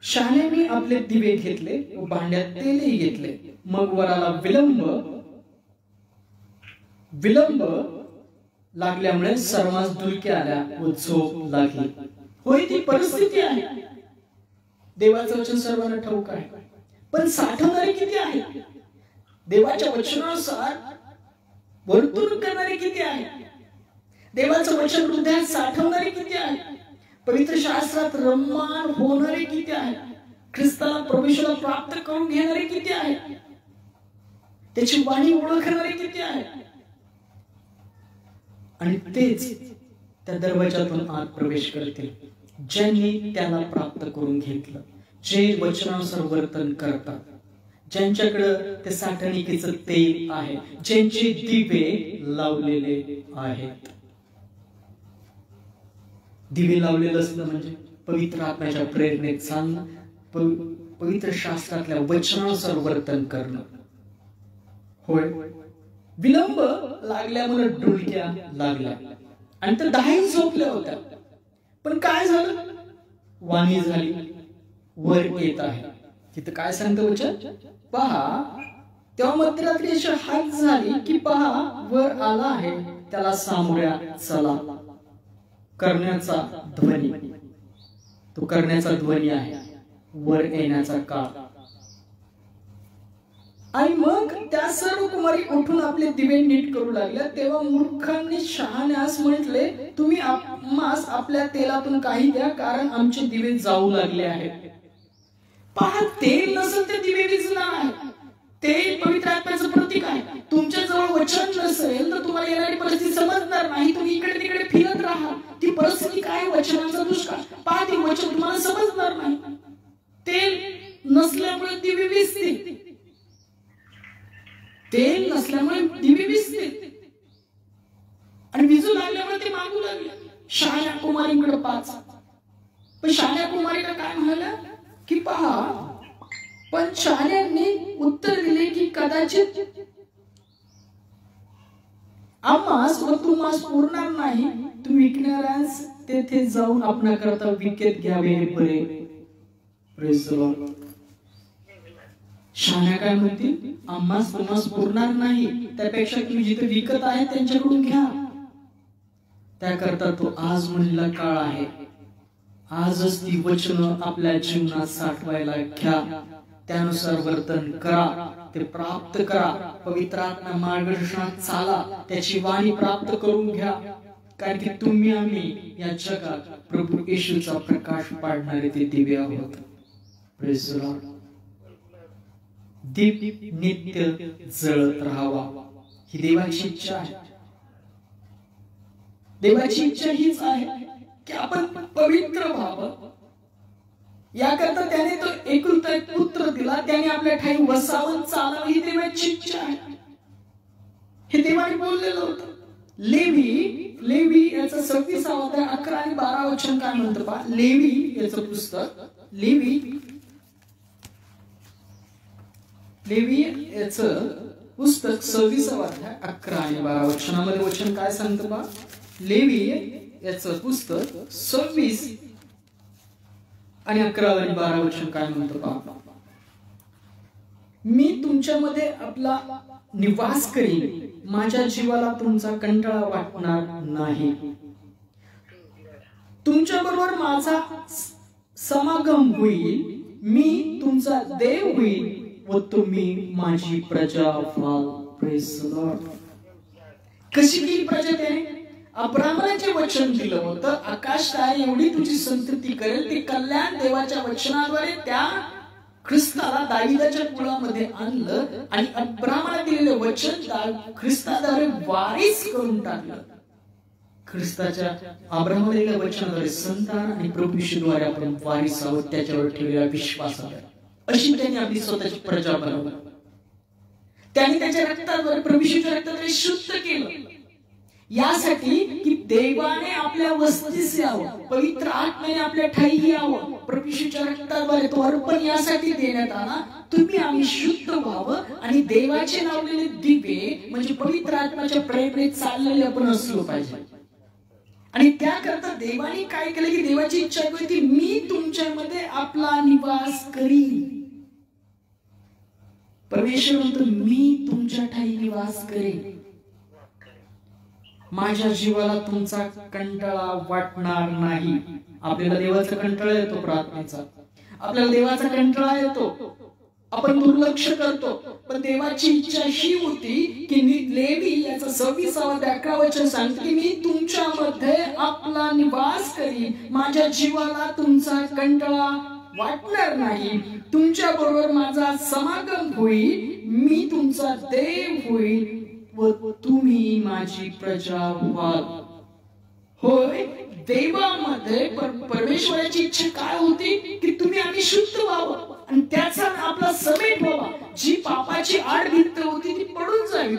शहाण्यांनी आपले दिवे घेतले व भांड्यात तेलही घेतले. मग वराला विलंब लागल्यामुळे सर्वांस डुलक्या आल्या व झोप लागली. होय, ती परिस्थिती आहे. देवाचं वचन सर्वांना ठाऊक आहे, पण साठवणारे किती आहेत? देवाच्या वचनानुसार वर्तणूक करणारे किती आहेत? देवाचं वचन हृदयात साठवणारे किती आहेत? पवित्र शास्त्रात रममान होणारे किती आहेत? ख्रिस्ताला प्रवेशाला प्राप्त करून घेणारे किती आहेत? त्याची वाणी ओळखणारे किती आहेत? आणि तेच त्या दरवाजातून आत प्रवेश करतील ज्यांनी त्याला प्राप्त करून घेतलं, जे वचनानुसार वर्तन करतात, ज्यांच्याकडे ते साठवणुकीचं तेल आहे, ज्यांचे दिवे लावलेले आहेत. दिवे लावलेलं असलं म्हणजे पवित्र आत्म्याच्या प्रेरणेत चालणं, पवित्र शास्त्रातल्या वचनानुसार वर्तन करणं. होय, विलंब लागल्यामुळे डुलक्या लागल्या आणि त्या 10 झोपल्या होत्या. पण काय झालं? वाणी झाली, वर येत आहे. तिथं काय सांगतं वचन? पहा, तेव्हा मध्यरात्री अशी हाक झाली की पहा, वर आला आहे, त्याला सामोऱ्या चला. करण्याचा ध्वनी, तो करण्याचा ध्वनी आहे, वर येण्याचा काळ. आणि मग त्या सर्व कुमारी उठून आपले दिवे नीट करू लागल्या. तेव्हा मूर्खांनी शहाण्यास म्हटले, तुम्ही आम्हास आपल्या तेलातून काही द्या, कारण आमचे दिवे जाऊ लागले आहेत. पहा, तेल नसेल तर दिवे विझणार आहे. तेल पवित्र आत्म्याचं प्रतीक आहे. तुमच्या जवळ वचन नसेल तर तुम्हाला येणारी परिस्थिती समजणार नाही. तुम्ही इकडे तिकडे फिरत राहा. ती परिस्थिती काय? वचनाचा दुष्काळ. पहा, ती वचन तुम्हाला समजणार नाही. तेल नसल्यामुळे दिवे विझतील, तेल नसल्यामुळे दिवे विझतील आणि विजू लागल्यामुळे ते मागू लागले. शहाण्या कुमारीकडे 5. पण शहाण्या कुमारीला काय म्हणाल्या की पहा, पण शहाण्यांनी उत्तर दिले की कदाचित आम्हास व तुम्हास पुरणार नाही, तुम्ही विकणाऱ्यास तेथे जाऊन आपणाकरता विकत घ्यावे हे बरे. Praise the Lord. शहाण्या काय म्हणतील, आम्हास तुम्हास पुरणार नाही, त्यापेक्षा तुम्ही जिथे विकत आहे त्यांच्याकडून घ्या. त्याकरता तो आज म्हणलेला काळ आहे. आजच ती वचन आपल्या जीवनात साठवायला घ्या. त्यानुसार वर्तन करा, ते प्राप्त करा. पवित्र आत्मा मार्गदर्शनात चाला, त्याची वाणी प्राप्त करून घ्या. कारण की तुम्ही आम्ही या जगात प्रभू येशूचा प्रकाश पाडणारे ते दिवे आहोत. Praise the Lord. दीप नित्य जळत राहावा ही देवाची इच्छा आहे. देवाची इच्छा हीच आहे की आपण पवित्र व्हावं. याकरता त्याने तो एकुलता एक पुत्र दिला, त्याने आपल्या ठाई वसावून चालावं ही देवाची इच्छा आहे. हे देवाने बोललेलं होतं. लेवी याचा 26वा अध्याय 11 आणि 12 वचन काय म्हणतं पहा. लेवी याचं पुस्तक, लेवी याचं पुस्तक 26वा अध्याय 11 आणि 12 वचनामध्ये वचन काय सांगतं पहा. लेवी याचं पुस्तक 26 आणि 11 आणि 12 वचन काय म्हणतं पहा. मी तुमच्यामध्ये आपला निवास करीन, माझ्या जीवाला तुमचा कंटाळा वाटणार नाही. तुमच्या बरोबर माझा समागम होईल, मी तुमचा देव होईल व तुम्ही माझी प्रजा व्हाल. Praise the Lord. कशी केली प्रजा त्याने? अब्राहमाला जे वचन दिलं होतं, आकाश तारे एवढी तुझी संतती करेल, ते कल्याण देवाच्या वचनाद्वारे त्या ख्रिस्ताला दाविदाच्या कुळामध्ये आणलं आणि अब्राहमाला दिलेले वचन ख्रिस्ताद्वारे वारीस करून टाकलं. ख्रिस्ताच्या अब्राहमाला दिलेल्या वचनाद्वारे संतान आणि प्रभू येशूद्वारे आपण वारीस आहोत, त्याच्यावर ठेवलेला विश्वासाद्वारे अशी त्यांनी आपली स्वतःची प्रजा बनवली. त्यांनी त्याच्या रक्ताद्वारे, प्रभू येशूच्या रक्ताद्वारे शुद्ध केलं. यासाठी की देवाने आपल्या वस्तीस यावं, पवित्र आत्म्याने आपल्या ठाई यावं. प्रभू येशूच्या रक्ताद्वारे तो अर्पण यासाठी देण्यात आला, तुम्ही आम्ही शुद्ध व्हावं आणि देवाचे लावलेले दिवे म्हणजे पवित्र आत्म्याच्या प्रेरणेत चाललेले आपण असलो पाहिजे. आणि त्याकरता देवाने काय केलं की देवाची इच्छा होती, मी तुमच्यामध्ये आपला निवास करीन. परमेश्वर म्हणतो, मी तुमच्या ठाई निवास करेन, माझ्या जीवाला तुमचा कंटाळा वाटणार नाही. आपल्याला देवाचा कंटाळा येतो, प्रार्थनेचा आपल्याला देवाचा कंटाळा येतो, आपण दुर्लक्ष करतो. पण देवाची इच्छा ही होती की लेवी याचा 26वा अध्याय 11 वचन सांगते की मी तुमच्यामध्ये आपला निवास करीन, माझ्या जीवाला तुमचा कंटाळा वाटणार नाही. तुमच्या बरोबर माझा समागम होईल, मी तुमचा देव होईल व तुम्ही माझी प्रजा व्हाल. होय, देवामध्ये परमेश्वराची इच्छा काय होती की तुम्ही आम्ही शुद्ध व्हावं आणि त्याचा आपला समेट व्हावा. जी पापाची आडभिंत होती ती पडून जावी.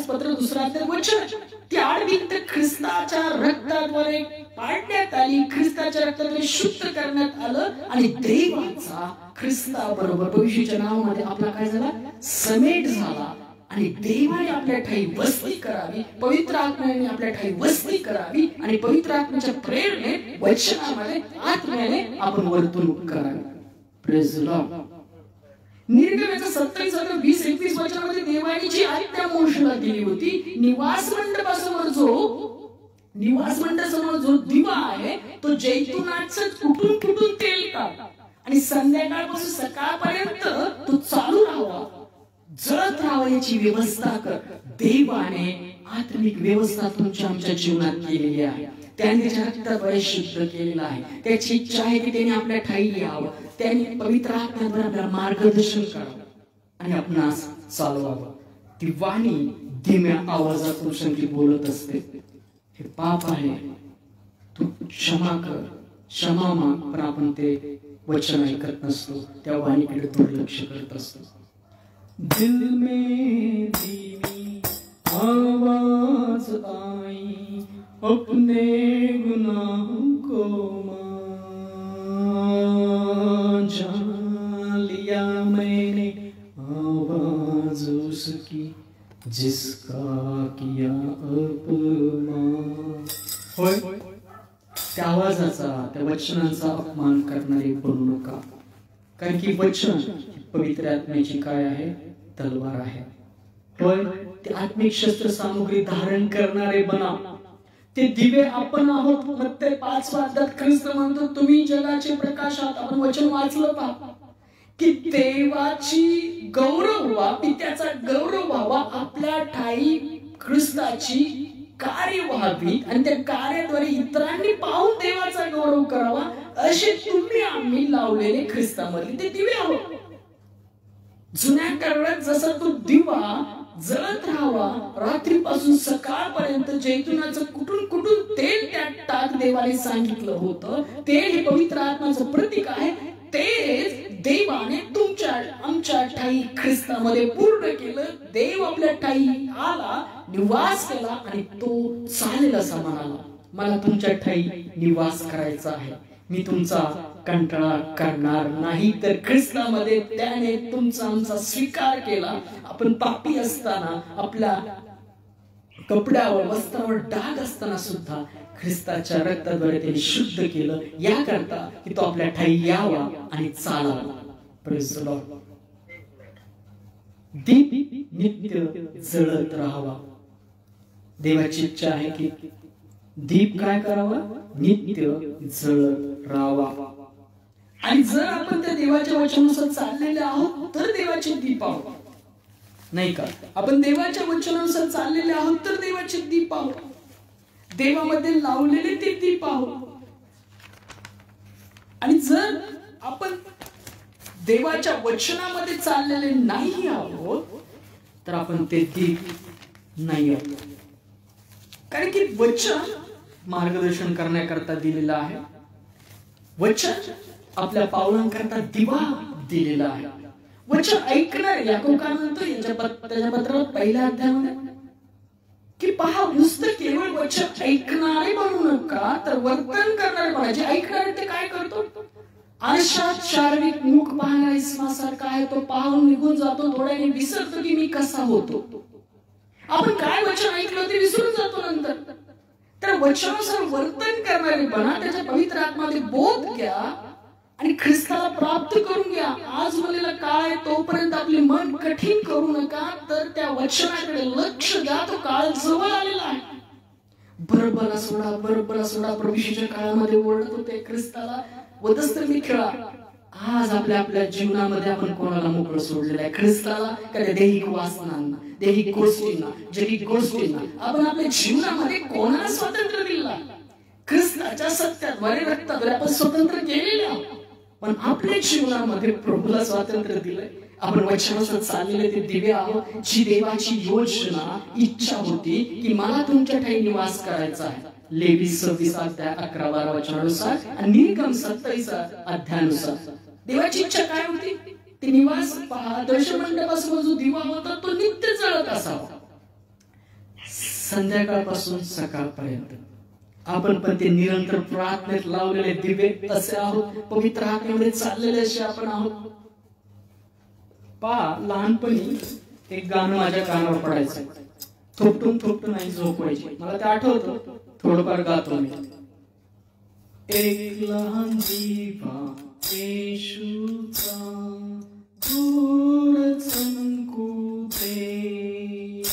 पत्र 2 अध्याय वचन, ती आडभिंत ख्रिस्ताच्या रक्ताद्वारे पाडण्यात आली, ख्रिस्ताच्या रक्ताद्वारे शुद्ध करण्यात आलं आणि देवाचा ख्रिस्ताबरोबर भविष्याच्या नावामध्ये आपला काय झाला, समेट झाला. आणि देवाने आपल्या ठाई वस्ती करावी, पवित्र आत्म्याने आपल्या ठाई वस्ती करावी आणि पवित्र आत्म्याच्या प्रेरणेने वचनामध्ये आत्म्याने आपण वर्तणूक करावी. Praise the Lord. निर्गमनाच्या 27 अध्याय 20-21 वचनामध्ये देवाने जी आज्ञा मोशेला दिली होती, निवास मंडपासमोर जो दिवा आहे तो जैतुनाचं कुठून तेल काढ आणि संध्याकाळपासून सकाळपर्यंत तो चालू राहावा, जळत राहावा याची व्यवस्था कर. देवाने आत्मिक व्यवस्था तुमच्या आमच्या जीवनात केलेली आहे. त्याने त्याच्या रक्ताद्वारे शुद्ध केलेलं आहे. त्याची इच्छा आहे की त्याने आपल्या ठाई यावं, त्याने पवित्र आत्म्याद्वारे आपल्याला मार्गदर्शन करावं आणि आपणास चालवावं. ती वाणी धीम्या आवाजातून संगीत बोलत असते, हे पाप आहे, तू क्षमा कर, क्षमा माग. पण आपण ते वचन ऐकत नसतो, त्या वाणीकडे दुर्लक्ष करत असतो. दिल में धीमी आवाज आई, अपने गुनाहों को जान लिया मैंने, आवाज उसकी जिसका किया अब होय, त्या आवाजाचा, त्या वचनाचा अपमान करणारे बनू नका. कारण की वचन पवित्र आत्म्याची काय आहे? तलवार आहे. होय, ते आत्मिक शस्त्र सामुग्री धारण करणारे बना. ते दिवे आपण आहोत. मत्ते 5:5 ख्रिस्त म्हणतो तुम्ही जगाचे प्रकाश आहात. आपण वचन वाचलं पहा की देवाची गौरव व्हा, पित्याचा गौरव व्हावा, आपल्या ठाई ख्रिस्ताची कार्य व्हावी आणि त्या कार्याद्वारे इतरांनी पाहून देवाचा गौरव करावा, असे तुम्ही आम्ही लावलेले ख्रिस्तामधले ते दिवे आहोत. जुन्या करारात जसा तो दिवा जळत राहावा रात्रीपासून सकाळपर्यंत, जैतुनाचं कुठून कुठून तेल त्यात टाक देवाने सांगितलं होतं. तेल हे पवित्र आत्म्याचं प्रतीक आहे. तेच देवाने तुमच्या आमच्या ठाई ख्रिस्तामध्ये पूर्ण केलं. देव आपल्या ठाई आला, निवास केला आणि तो चालेल असा म्हणाला, मला तुमच्या ठाई निवास करायचा आहे. मी तुमचा कंटाळा करणार नाही. तर ख्रिस्तामध्ये त्याने तुमचा आमचा स्वीकार केला. आपण पापी असताना, आपल्या कपड्यावर वस्त्रावर डाग असताना सुद्धा ख्रिस्ताच्या रक्ताद्वारे त्याने शुद्ध केलं, याकरता की तो आपल्या ठाई यावा आणि चालावा. Praise the Lord. दीप नित्य जळत राहावा. देवाची इच्छा आहे की दीप काय करावा? नित्य जळत राहावा. आणि जर आपण त्या देवाच्या वचनानुसार चाललेले आहोत तर देवाचे दीप आहोत, नाही का? आपण देवाच्या वचनानुसार चाललेले आहोत तर देवाचे दीप आहोत. देवामध्ये लावलेले ते दीप आहोत. आणि जर आपण देवाच्या वचनामध्ये चाललेले नाही आहोत तर आपण ते दीप नाही आहोत. कारण की वचन मार्गदर्शन करण्याकरता दिलेलं आहे. वचन आपल्या पावलांकरता दिवा दिलेला आहे. वचन ऐकणार. याकोब काय म्हणतो त्याच्या पत्रात पहिल्या अध्यायामध्ये की पहा, नुसतं केवळ वचन ऐकणारे बनू नका तर वर्तन करणारे बना. जे ऐकणारे ते काय करतो? आरशात शारीरिक मुख पाहणारा इसमासारखा आहे. तो पाहून निघून जातो, थोड्याने विसरतो की मी कसा होतो. आपण काय वचन ऐकलं ते विसरून जातो नंतर. तर वचनानुसार वर्तन करणारे बना. त्याच्या पवित्र आत्म्यामध्ये बोध घ्या आणि ख्रिस्ताला प्राप्त करून घ्या. आज मुलीला काळ तोपर्यंत आपले मन कठीण करू नका, तर त्या वचनाकडे लक्ष द्या. तो काळ जवळ आलेला आहे. बरोबरा सोडा, बरोबरा सोडा. प्रभूच्या काळामध्ये ओरडत होते ख्रिस्ताला, वधस्त्री खेळा. आज आपल्या जीवनामध्ये आपण कोणाला मोकळं सोडलेलं आहे? ख्रिस्ताला का त्या दैहिक वासनांना, दैहिक गोष्टींना, जैविक गोष्टींना आपण आपल्या जीवनामध्ये कोणाला स्वातंत्र्य दिलं? ख्रिस्ताच्या सत्याद्वारे रक्ताद्वारे आपण स्वतंत्र केलेले आहोत. पण आपल्या जीवनामध्ये प्रभूला स्वातंत्र्य दिलंय. आपण वचनानुसार चाललेले ते दिवे आहोत. जी देवाची योजना, इच्छा होती की मला तुमच्या ठाई निवास करायचा आहे. लेवी 26:11-12 वचनानुसार आणि निर्गम 27 अध्यायानुसार देवाची इच्छा काय होती? ती निवास पहा. दर्शनमंडपासमोर जो दिवा होता तो नित्य जळत असावा, संध्याकाळपासून सकाळपर्यंत. आपण पण ते निरंतर प्रार्थनेत लावलेले दिवे असे आहोत. पवित्र आत्म्यामध्ये चाललेले असे आपण आहोत. पहा, लहानपणी एक गाणं माझ्या कानावर पडायचं, थोपटून थोपटून नाही झोपवायची. मला ते आठवतं, थोडंफार गातो मी. एक लहान दिवा येशूचा दूर चमकू दे,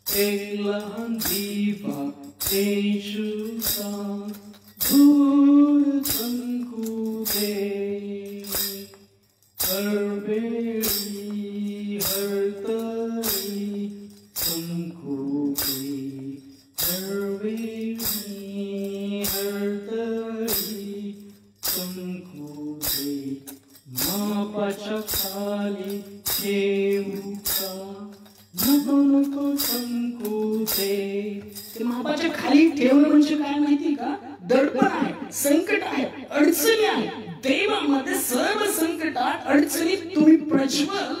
एक लहान दिवा येशूचा दूर चमकू दे. हर वेळी हर तरी चमकू दे, हर वेळी हर तरी चमकू दे. मापाच्या खाली ठेवू का, नको नको चमकू दे. ते मापाच्या खाली ठेवणं म्हणजे काय माहिती का? दडपण आहे, संकट आहे, अडचणी आहे. देवामध्ये सर्व संकटात, अडचणीत तुम्ही प्रज्वल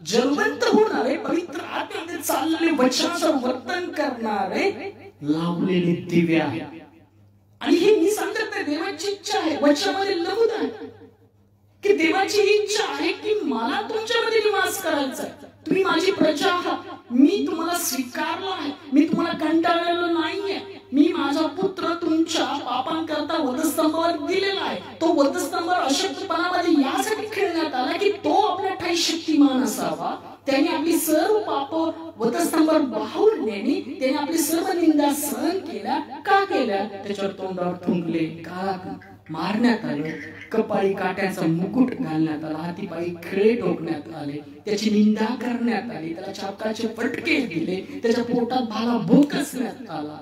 जलवंत होणारे, पवित्र आत्म्यामध्ये चाललेले, वचनाचं वर्तन करणारे लावलेले दिवे आहे. आणि हे मी सांगत नाही, देवाची इच्छा आहे. वचनामध्ये नमूद आहे की देवाची इच्छा आहे की मला तुमच्यामध्ये निवास करायचा आहे. तुम्ही माझी प्रजा आहात. मी तुम्हाला स्वीकारलं आहे. मी तुम्हाला कंटाळलेलो नाहीये. मी माझा पुत्र तुमच्या पापांकरता वधस्तंभावर दिलेला आहे. तो वधस्तंभ अशक्तपणामध्ये यासाठी खेळण्यात आला की तो आपल्या ठाई शक्तिमान असावा. त्याने आपली सर्व पाप वधस्तंभावर वाहून त्याने आपली सर्व निंदा सहन केल्या. का केल्या? त्याच्यावर तोंडावर थुंकले, मारण्यात आले, कपाळी काट्याचा मुकुट घालण्यात आला, हातीपायी खिळे ठोकण्यात आले, त्याची निंदा करण्यात आली, त्याला चाबकाचे फटके दिले, त्याच्या पोटात भाला भोकसण्यात आला.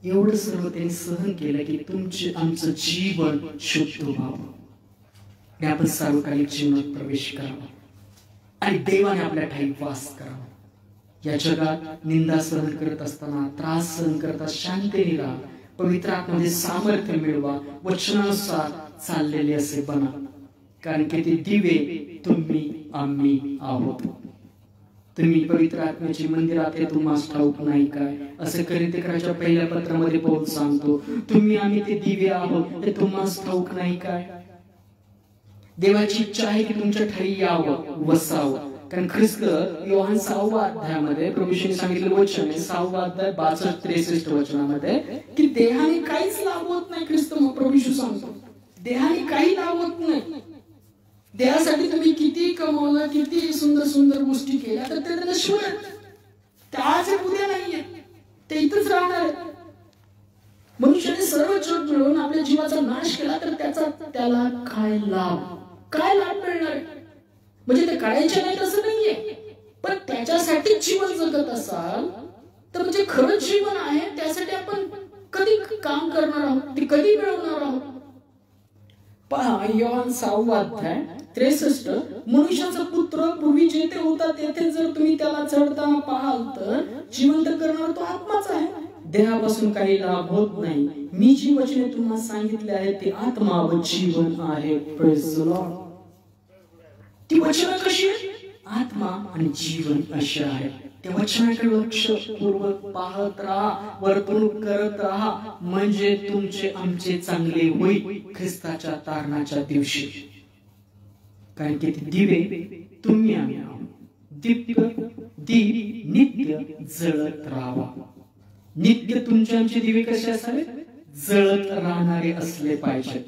एवढं सर्व त्यांनी सहन केलं की तुमचे आमचं जीवन शुद्ध व्हावं आणि आपण सार्वकालिक जीवनात प्रवेश करावा आणि देवाने आपल्या ठाई वास करावा. या जगात निंदा सहन करत असताना, त्रास सहन करता शांतीने राहा, पवित्र आत्म्यामध्ये सामर्थ्य मिळवा, वचनानुसार चाललेले असे बना, कारण की ते दिवे तुम्ही आम्ही आहोत. तुम्ही पवित्र आत्म्याची मंदिरात आहे, तुम्हाला ठाऊक नाही काय? असं कोरिन्थीकराच्या पहिल्या पत्रामध्ये पौल सांगतो, तुम्ही आम्ही ते दिवे आहोत, ते तुम्हाला ठाऊक नाही काय? देवाची इच्छा आहे की तुमच्या ठाई यावं, वसावं. कारण ख्रिस्त योहान 6व्या अध्यायामध्ये प्रभूने सांगितलेलं वचन आहे, 6व्या अध्याय 62-63 वचनामध्ये, की देहाने काहीच लाभ होत नाही. ख्रिस्त प्रभू सांगतो, देहाने काही लाभ होत नाही. देहासाठी तुम्ही किती कमवलं, किती सुंदर सुंदर गोष्टी केल्या, तर ते नश्वर आहेत. ते आज उद्या नाहीये, ते इथंच राहणार आहे. मनुष्याने सर्व जग मिळवून आपल्या जीवाचा नाश केला तर त्याला काय लाभ मिळणार आहे? म्हणजे ते करायचे नाही असं नाहीये, पण त्याच्यासाठी जीवन जगत असाल तर म्हणजे खरं जीवन आहे. त्यासाठी आपण कधी काम करणार आहोत, ते कधी मिळवणार आहोत? पहा, योहान 6व्या अध्याय 63, मनुष्याचा पुत्र पूर्वी जेथे होता तेथे जर तुम्ही त्याला चढताना पाहाल तर जिवंत करणारा तो आत्माच आहे. देहापासून काही लाभ होत नाही. मी जी वचने तुम्हाला सांगितले आहे ते आत्मा व जीवन आहे. Praise the Lord. ती वचनं कशी आहेत? आत्मा आणि जीवन अशी आहे. त्या वचनाकडे लक्षपूर्वक पाहत राहा, वर्तणूक करत राहा, म्हणजे तुमचे आमचे चांगले होईल ख्रिस्ताच्या तारणाच्या दिवशी. कारण की ते दिवे तुम्ही आम्ही आहोत. दीप नित्य जळत राहावा. नित्य तुमचे आमचे दिवे कसे असावे? जळत राहणारे असले पाहिजे.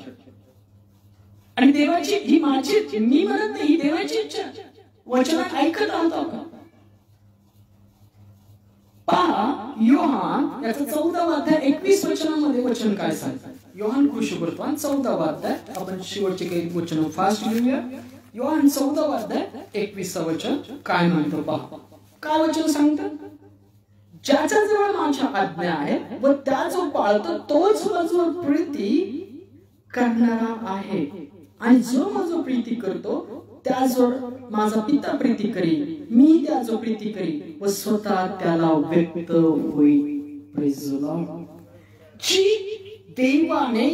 आणि देवाची ही माझी, मी म्हणत नाही, देवाची इच्छा. वचनात ऐकत आहोत का? पहा, योहान याचा 14वा अध्याय 21 वचनामध्ये वचन काय सांगतात? योहान कृष्णवर्तमान 14वा अध्याय, आपण शेवटचे काही वचन फास्ट घेऊया. योहान 14वा अध्याय 21 वचन काय म्हणतो पहा. काय वचन सांगतं? ज्याच्या जवळ माझ्या आज्ञा आहे व त्या जो पाळतो तोच माझ्यावर प्रीती करणारा आहे, आणि जो माझा प्रीती करतो त्याजवळ माझा पिता प्रीती करी, मी त्याजवळ प्रीती करी व स्वतः त्याला व्यक्त होईल. Praise the Lord. जी देवाने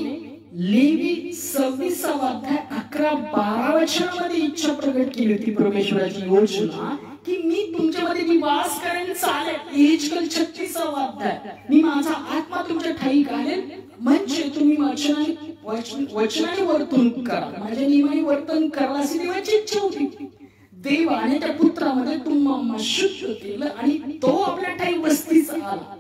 लेवी 26वा अध्याय 11-12 वचनामध्ये इच्छा प्रकट केली होती, परमेश्वराची योजना की मी तुमच्यामध्ये निवास करेन, चालेल. एजकल 36वा अध्याय, मी माझा आत्मा तुमच्या ठाई घालेन, म्हणजे तुम्ही वचनाने वर्तन करा, माझ्या नियमाने वर्तन करा, अशी देवाची इच्छा होती. देवाने त्या पुत्रामध्ये तुम्हाला शुद्ध केलं आणि तो आपल्या ठाई वस्तीचा आला.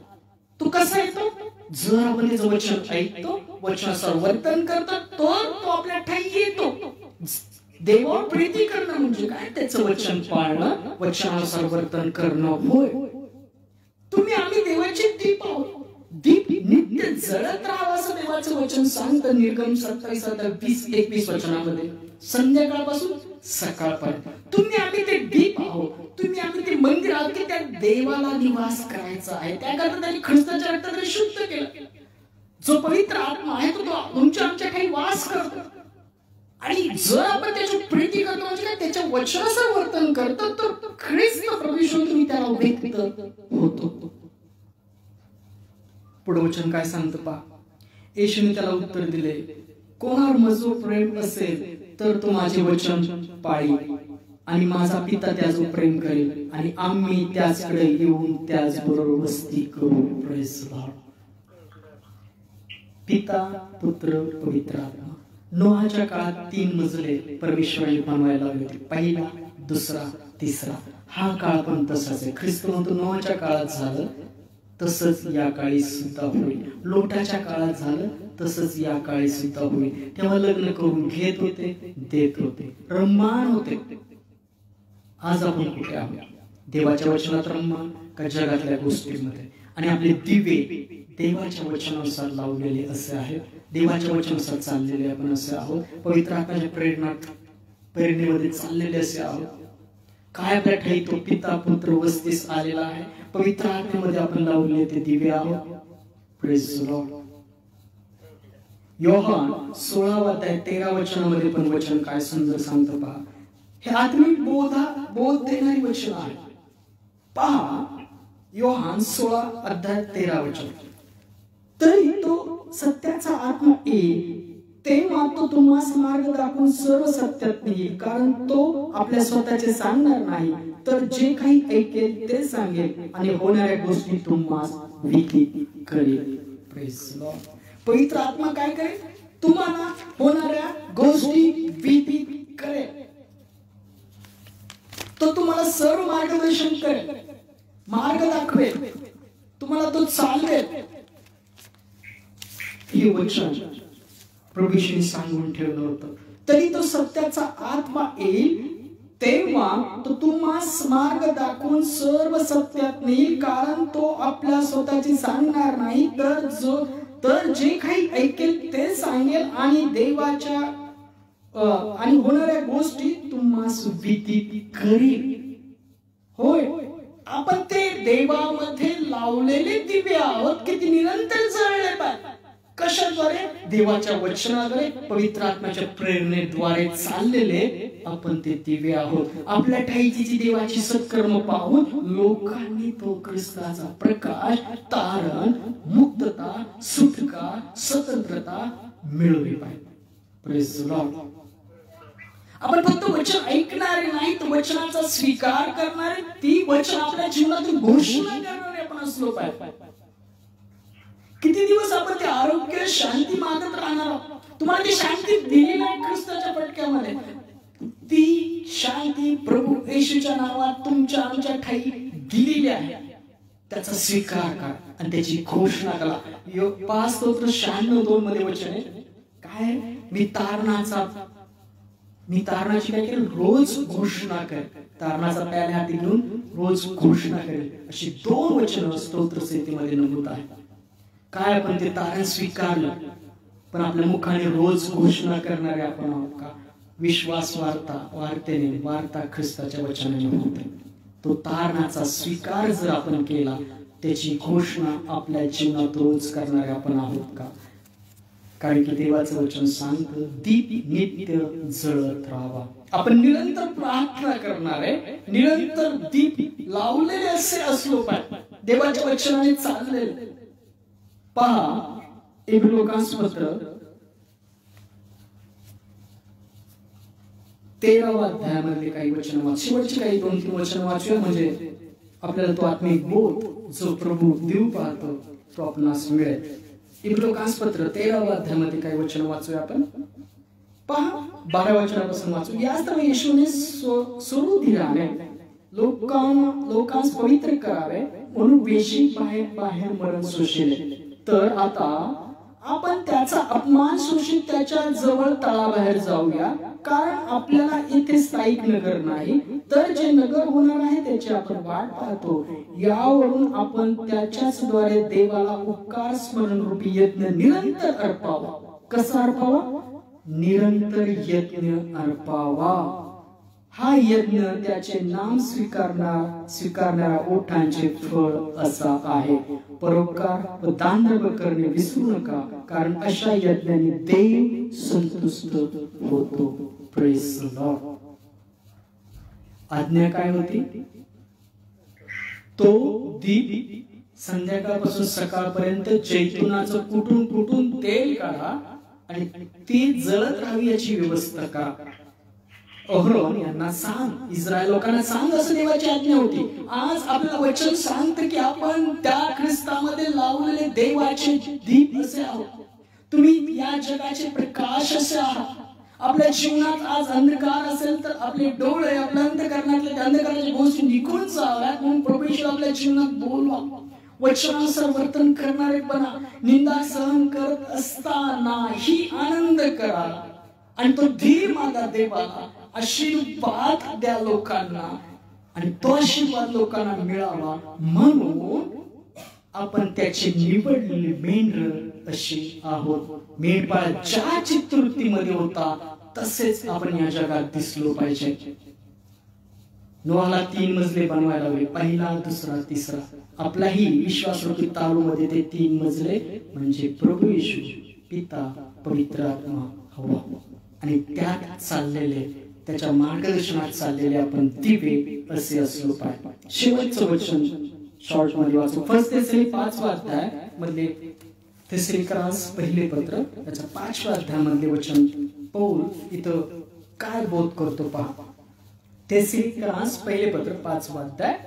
तो कसा येतो? जर आपण त्याचं वचन ऐकतो, वचनानुसार वर्तन करतो, तो आपल्या ठाई येतो. देवावर प्रीती करणं म्हणजे काय? त्याचं वचन पाळणं, वचनानुसार वर्तन करणं होय. तुम्ही आम्ही देवाचे दीप आहोत. दीप नित्य जळत राहावं असं देवाचं वचन सांगतं. निर्गम 27-20-21 वचनामध्ये, संध्याकाळपासून सकाळपर्यंत तुम्ही आम्ही ते दीप आहोत. तुम्ही आम्ही ते मंदिर आहोत की त्या देवाला निवास करायचा आहे. त्याकरता त्यांनी ख्रिस्ताच्या रक्ताने शुद्ध केलं. जो पवित्र आत्मा आहे तो तुमच्या आमच्या काही वास करतो. आणि जर आपण त्याची प्रीती करतो म्हणजे त्याच्या वचनाचं वर्तन करतो तर ख्रिस्त प्रभू तुम्ही त्याला व्यक्त होतो. पुढे वचन काय सांगतं पहा. येशूने त्याला उत्तर दिले, कोणावर माझं प्रेम असेल तर तो माझे वचन पाळील, आणि माझा पिता त्याचं प्रेम करेल, आणि आम्ही त्याचकडे येऊन त्याचबरोबर वस्ती करू. Praise the Lord. पिता, पुत्र, पवित्र आत्मा. नोहाच्या काळात 3 मजले परमेश्वराने बनवायला लावले होते. पहिला, दुसरा, तिसरा. हा काळ पण तसाच आहे. ख्रिस्त म्हणतो नोहाच्या काळात झालं, तसंच या काळी सुद्धा होईल. लोटाच्या काळात झालं तसंच या काळी सुद्धा होईल. तेव्हा लग्न करून घेत होते, देत होते, रम्मान होते. आज आपण कुठे आहोत? देवाच्या वचनात रम्मान का जगातल्या गोष्टींमध्ये? आणि आपले दिवे देवाच्या वचनानुसार लावलेले असे आहेत, देवाच्या वचनानुसार चाललेले आपण असे आहोत, पवित्र आत्म्याच्या प्रेरणेमध्ये चाललेले असे आहोत. काय आपल्या ठाई तो पिता पुत्र वस्तीस आलेला आहे. पवित्र आत्म्यामध्ये आपण लावलेले ते दिवे आहोत. Praise the Lord. योहान 16 अध्याय 13 वचनामध्ये पण वचन काय सुंदर सांगतं पहा. हे आत्मिक बोध देणारी वचन आहे. पहा योहान 16 अध्याय 13 वचन. तरी तो सत्याचा आत्मा येईल तेव्हा तो तुम्हास मार्ग दाखवून सर्व सत्यात येईल, कारण तो आपल्या स्वतःचे सांगणार नाही, तर जे काही ऐकेल ते सांगेल आणि होणाऱ्या गोष्टी तुम्हास विधित करेल. Praise the Lord. पवित्र आत्मा काय करेल? तुम्हाला होणाऱ्या गोष्टी विधित करेल. तो तुम्हाला सर्व मार्गदर्शन करेल, मार्ग दाखवेल, तुम्हाला तो चालवेल. हे वचन प्रभूने सांगून ठेवलं होतं. तरी तो सत्याचा आत्मा येईल तेव्हा तो तुम्हास मार्ग दाखवून सर्व सत्यात नेईल, कारण तो आपल्या स्वतःची सांगणार नाही, तर जे काही ऐकेल ते सांगेल आणि देवाच्या आणि होणाऱ्या गोष्टी तुम्हास विधित करेल. होय, आपण ते देवामध्ये लावलेले दिवे आहोत की ते निरंतर जळले पाहिजे. कशाद्वारे? देवाच्या वचनाद्वारे, पवित्र आत्म्याच्या प्रेरणेद्वारे चाललेले आपण ते दिवे आहोत. आपल्या ठाईची जी देवाची सत्कर्म पाहून लोकांनी तो ख्रिस्ताचा प्रकाश, तारण, मुक्तता, सुटका, स्वतंत्रता मिळवली पाहिजे. Praise the Lord. आपण फक्त वचन ऐकणारे नाही, तर वचनाचा स्वीकार करणारे, ती वचन आपल्या जीवनातून घोषणा करणारे आपण असलो पाहिजे. किती दिवस आपण ते आरोग्य, शांती मागत राहणार आहोत? तुम्हाला ती शांती दिली नाही ख्रिस्ताच्या पटक्यामध्ये. ती शांती प्रभू येशूच्या नावात तुमच्या आमच्या ठाई दिलेली आहे. त्याचा स्वीकार करा आणि त्याची घोषणा करा. 5:96 मध्ये वचन आहे काय? मी तारणाची काय केलं? रोज घोषणा कर. तारणाचा प्याला हाती घेऊन रोज घोषणा करेल, अशी 2 वचन स्तोत्र संहितेमध्ये नमूद आहे. काय आपण ते तारण स्वीकारलं, पण आपल्या मुखाने रोज घोषणा करणारे आपण आहोत का? विश्वास वार्ता ख्रिस्ताच्या वचनाने होते. तो तारणाचा स्वीकार जर आपण केला, त्याची घोषणा आपल्या जीवनात रोज करणारे आपण आहोत का? कारण की देवाचं वचन सांगतं, दीप नित्य जळत राहावा. आपण निरंतर प्रार्थना करणारे, निरंतर दीप लावलेले असे असलो पाहिजे, देवाच्या वचनाने चाललेले. पहा इब्रानियोस पत्र 13 अध्यायामध्ये काही वचन वाच. शेवटची काही 2-3 वचन वाचूया, म्हणजे आपल्याला तो आत्मिक बोध जो प्रभू देऊ पाहतो तो आपणास मिळेल. इब्रानियोस पत्र 13 अध्यायामध्ये काही वचन वाचूया आपण. पहा 12 वचनापासून वाचू. यास्तव येशूने स्वरूधिराने लोकांस पवित्र करावे म्हणून वेशी बाहेर मरण सोशिले. तर आता आपण त्याचा अपमान शोषित त्याच्या जवळ तळाबाहेर जाऊया, कारण आपल्याला इथे स्थायिक नगर नाही, तर जे नगर होणार आहे त्याची आपण वाट पाहतो. यावरून आपण त्याच्याच द्वारे देवाला उपकार स्मरण रूपी यज्ञ निरंतर अर्पावा. कसा अर्पावा? निरंतर यज्ञ अर्पावा. हा यज्ञ त्याचे नाम स्वीकारणाऱ्या ओठांचे फळ असा आहे. परोपकार व दानधर्म करणे विसरू नका, कारण अशा यज्ञाने देव संतुष्ट होतो. Praise the Lord. आज्ञा काय होती? तो दीप संध्याकाळपासून सकाळपर्यंत जैतुनाचं कुटून तेल काढा आणि ती जळत राहावी याची व्यवस्था करा. अहरोन यांना सांग, इस्रायल लोकांना सांग, असं देवाची आज्ञा होती. आज आपलं वचन सांगतं की आपण त्या ख्रिस्तामध्ये लावलेले देवाचे दीप असे आहोत. तुम्ही या जगाचे प्रकाश असे आहात. आपल्या जीवनात आज अंधकार असेल तर आपले डोळे, आपल्या अंधकारणातल्या अंधकाराच्या गोष्टी निघून जाव्यात म्हणून प्रभू येशू आपल्या जीवनात बोलवा. वचनानुसार वर्तन करणारे बना. निंदा सहन करत असतानाही आनंद करा आणि तो धीर मागा देवाला. आशीर्वाद द्या लोकांना आणि तो आशीर्वाद लोकांना मिळावा म्हणून आपण त्याची निवडलेली मेंढर अशी आहोत. मेंढपाळ ज्या चित्रवृत्तीमध्ये होता तसेच आपण या जगात दिसलो पाहिजे. नोहाला 3 मजले बनवायला हवे, पहिला, दुसरा, तिसरा. आपलाही विश्वासरूपी तालूमध्ये ते 3 मजले म्हणजे प्रभू येशू, पिता, पवित्र आत्मा हवा आणि त्यात चाललेले, त्याच्या मार्गदर्शनात चाललेले आपण दिवे असे असलो पाहिजे. शेवटचं वचन शॉर्ट मध्ये वाचू. 1 थेसलोनिकन 5 अध्याय मधले थेसलोनिकरास पहिले पत्र त्याच्या 5व्या अध्यायामधले वचन पौल इथं काय बोध करतो पहा. थेसलोनिकरास पहिले पत्र 5 अध्याय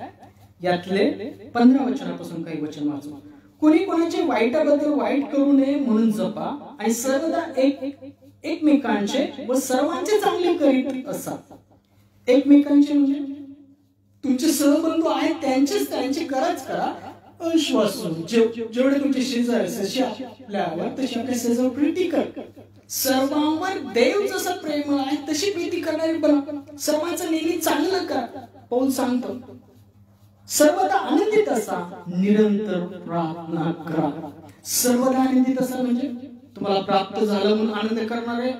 यातले 15 वचनापासून काही वचन वाचू. कोणी कोणाचे वाईटाबद्दल वाईट करू नये म्हणून जपा आणि सर्वदा एकमेकांचे व सर्वांचे चांगले करीत असा. एकमेकांचे म्हणजे तुमचे सहबंधू आहेत त्यांचे कराच करा. अविश्वासू जेवढे तुमचे शेजारी तशी आपल्यावर तशी आपल्या शेजारी प्रीती कर. सर्वांवर देव जसा प्रेमळ आहे तशी प्रीती करणारी बना. सर्वांचं नेहमी चांगलं करा. पौल सांगतो सर्वदा आनंदित असा, निरंतर प्रार्थना करा. सर्वदा आनंदित असा म्हणजे तुम्हाला प्राप्त झालं म्हणून आनंद करणारे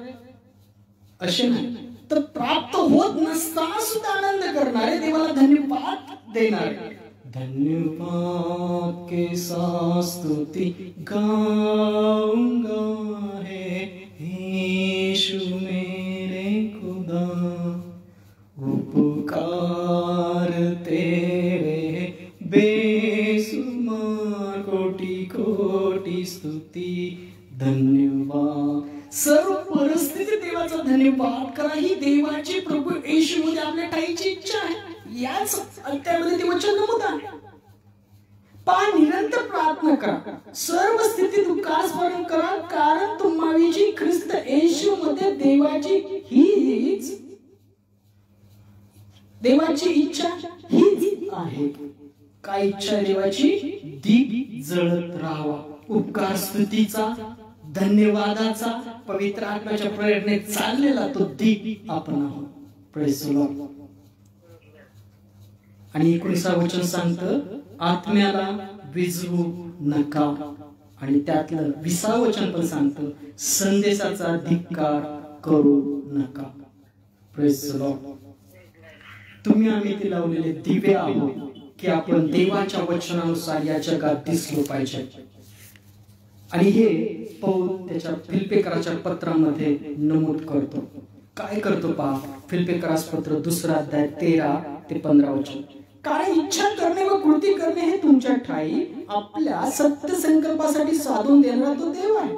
असे नाही, तर प्राप्त होत नसताना सुद्धा आनंद करणारे, देवाला धन्यवाद देणारे. धन्यवाद के साथ स्तुति गाऊंगा है यीशु मेरे खुदा, उपकार तेरे बेसुमार, कोटि कोटि स्तुति धन्यवाद. सर्व परिस्थिती देवाचा धन्यवाद करा ही देवाची प्रभू येशू मध्ये आपल्या ठाईची इच्छा आहे. याच अध्यायामध्ये ते वचन नमूद आहे. निरंतर प्रार्थना करा, सर्व स्थितीत उपकार स्मरण करा, कारण तुम्हाची ख्रिस्त येशू मध्ये देवाची इच्छा हीच आहे. काय इच्छा देवाची? दीप जळत राहावा. उपकार स्तुतीचा, धन्यवादाचा, पवित्र आत्म्याच्या प्रेरणेत चाललेला तो दीप आपण आहोत. Praise the Lord. आणि 19 वचन सांगतं आत्म्याला विझवू नका. आणि त्यातलं 20 वचन पण सांगतं संदेशाचा धिक्कार करू नका. Praise the Lord. तुम्ही आम्ही ते लावलेले दिवे आहोत की आपण देवाच्या वचनानुसार या जगात दिसलो पाहिजे. आणि हे पौल त्याच्या फिलिप्पिकराच्या पत्रामध्ये नमूद करतो. काय करतो पहा. फिलिप्पिकरास पत्र 2 अध्याय 13 ते 15 वचन. कारण इच्छा करणे व कृती करणे हे तुमच्या ठाई आपल्या सत्य संकल्पासाठी साधून देणारा तो देव आहे.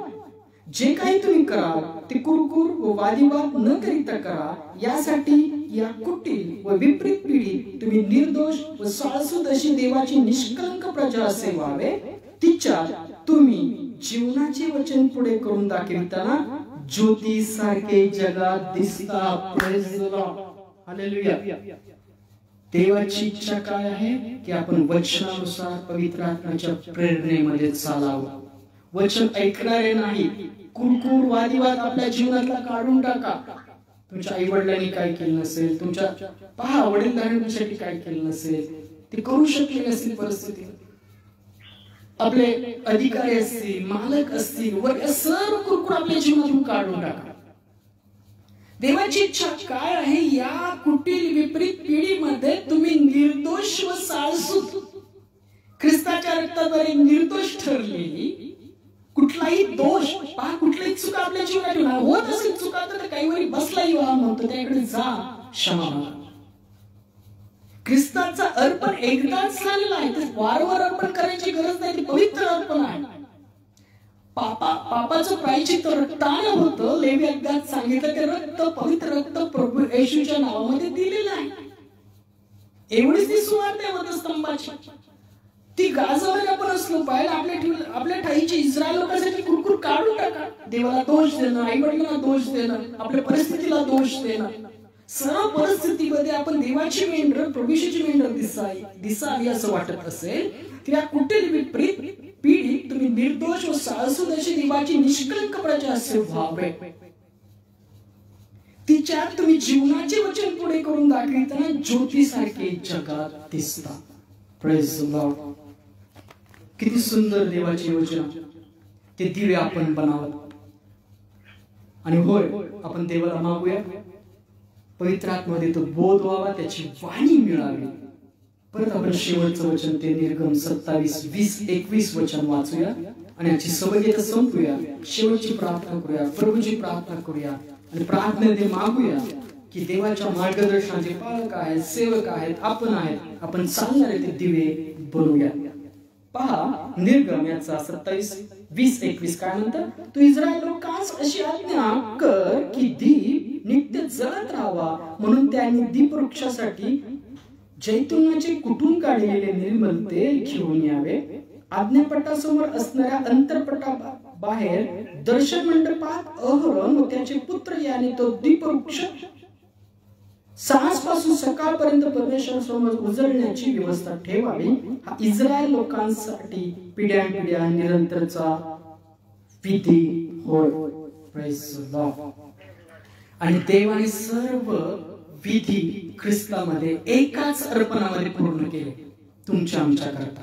जे काही तुम्ही कराल ते कुरकुर व वादिवाद न करीता करा. यासाठी या कुटील व विपरीत पिढी तुम्ही निर्दोष व साळसूद अशी देवाची निष्कलंक प्रजा असे व्हावे. तिच्यात तुम्ही जीवनाचे वचन पुढे करून दाखविताना ज्योती सारखे जगात दिसता. Praise the Lord. हालेलुया. देवाची इच्छा काय आहे की आपण वचनानुसार पवित्र आत्म्याच्या प्रेरणेमध्ये चालावं. वचन ऐकणारे नाही, कुरकुर वादिवाद आपल्या जीवनातला काढून टाका. तुमच्या आई वडिलांनी काय केलं नसेल, तुमच्या पहा वडीलधाऱ्यांसाठी काय केलं नसेल, ते करू शकले नसेल परिस्थिती, आपले अधिकारी असतील, मालक असतील, वर सर्व कुरकुर आपल्या जीवनातून काढून टाका. देवाची इच्छा काय आहे? या कुटील विपरीत पिढीमध्ये तुम्ही निर्दोष व साळसूद, ख्रिस्ताच्या रक्ताद्वारे निर्दोष ठरलेली, कुठलाही दोष पहा, कुठलीही चुका आपल्या जीवनात होत असेल, चुका तर काही वेळी बसलाही म्हणतो त्याकडे जा, क्षमा मागा. ख्रिस्ताचा अर्पण एकदाच झालेला आहे, वारंवार अर्पण करायची गरज नाही. ते पवित्र अर्पण आहे. पापाचं प्रायश्चित्त रक्तानं होतं. लेवी अध्यायात सांगितलं ते रक्त, पवित्र रक्त प्रभू येशूच्या नावामध्ये दिलेलं आहे. एवढीच ती सुवार्ता आहे वधस्तंभाची. ती गाजवायला आपण असलो पाहिजे. आपल्या ठाईची इस्रायल लोकांसाठी कुरकुर काढून टाका. देवाला दोष देणं, आई वडिलांना दोष देणं, आपल्या परिस्थितीला दोष देणं, सर्व परिस्थितीमध्ये आपण देवाची मेंढर, प्रभूची मेंढर दिसावी असं वाटत असेल त्या कुटील विपरीत पीडित तुम्ही निर्दोष व साहसूद अशी देवाची निष्कलंक प्रजा असे व्हावे. तिच्यात तुम्ही जीवनाचे वचन पुढे करून दाखविताना ज्योतीसारखे जगात दिसता. Praise the Lord. किती सुंदर देवाची योजना. ते दिवे आपण बनावत. आणि होय, आपण देवाला मागूया पवित्र आत्म्यामध्ये तो बोध व्हावा, त्याची वाणी मिळावी. परत आपण शेवटचं वचन ते निर्गम 27, 20, 21 वचन वाचूया आणि याची सवय संपूया. शेवटची प्रार्थना करूया, प्रभूची प्रार्थना करूया आणि प्रार्थनेमध्ये मागूया की देवाच्या मार्गदर्शनाचे पालक आहेत, सेवक आहेत, आपण चालणारे ते दिवे बनवूया. पहा निर्गम याचा 27, 20, 21 काय म्हणतं? तू इस्रायल लोकांस अशी आज्ञा कर की दीप नित्य जळत राहावा, म्हणून त्यांनी दीपवृक्षासाठी जैतुनाचे कुठून काढलेले निर्मल तेल घेऊन यावे. आज्ञापटासमोर असणाऱ्या अंतरपटा बाहेर दर्शन मंडपात अहरोन व त्याचे पुत्र याने तो दीपवृक्ष साँझपासून सकाळपर्यंत परमेश्वरासमोर उजळण्याची व्यवस्था ठेवावी. हा इस्रायल लोकांसाठी पिढ्यानपिढ्या निरंतरचा विधी होय. Praise the Lord. आणि देवाने सर्व विधी ख्रिस्तामध्ये एकाच अर्पणामध्ये पूर्ण केले. तुमच्या आमच्या करता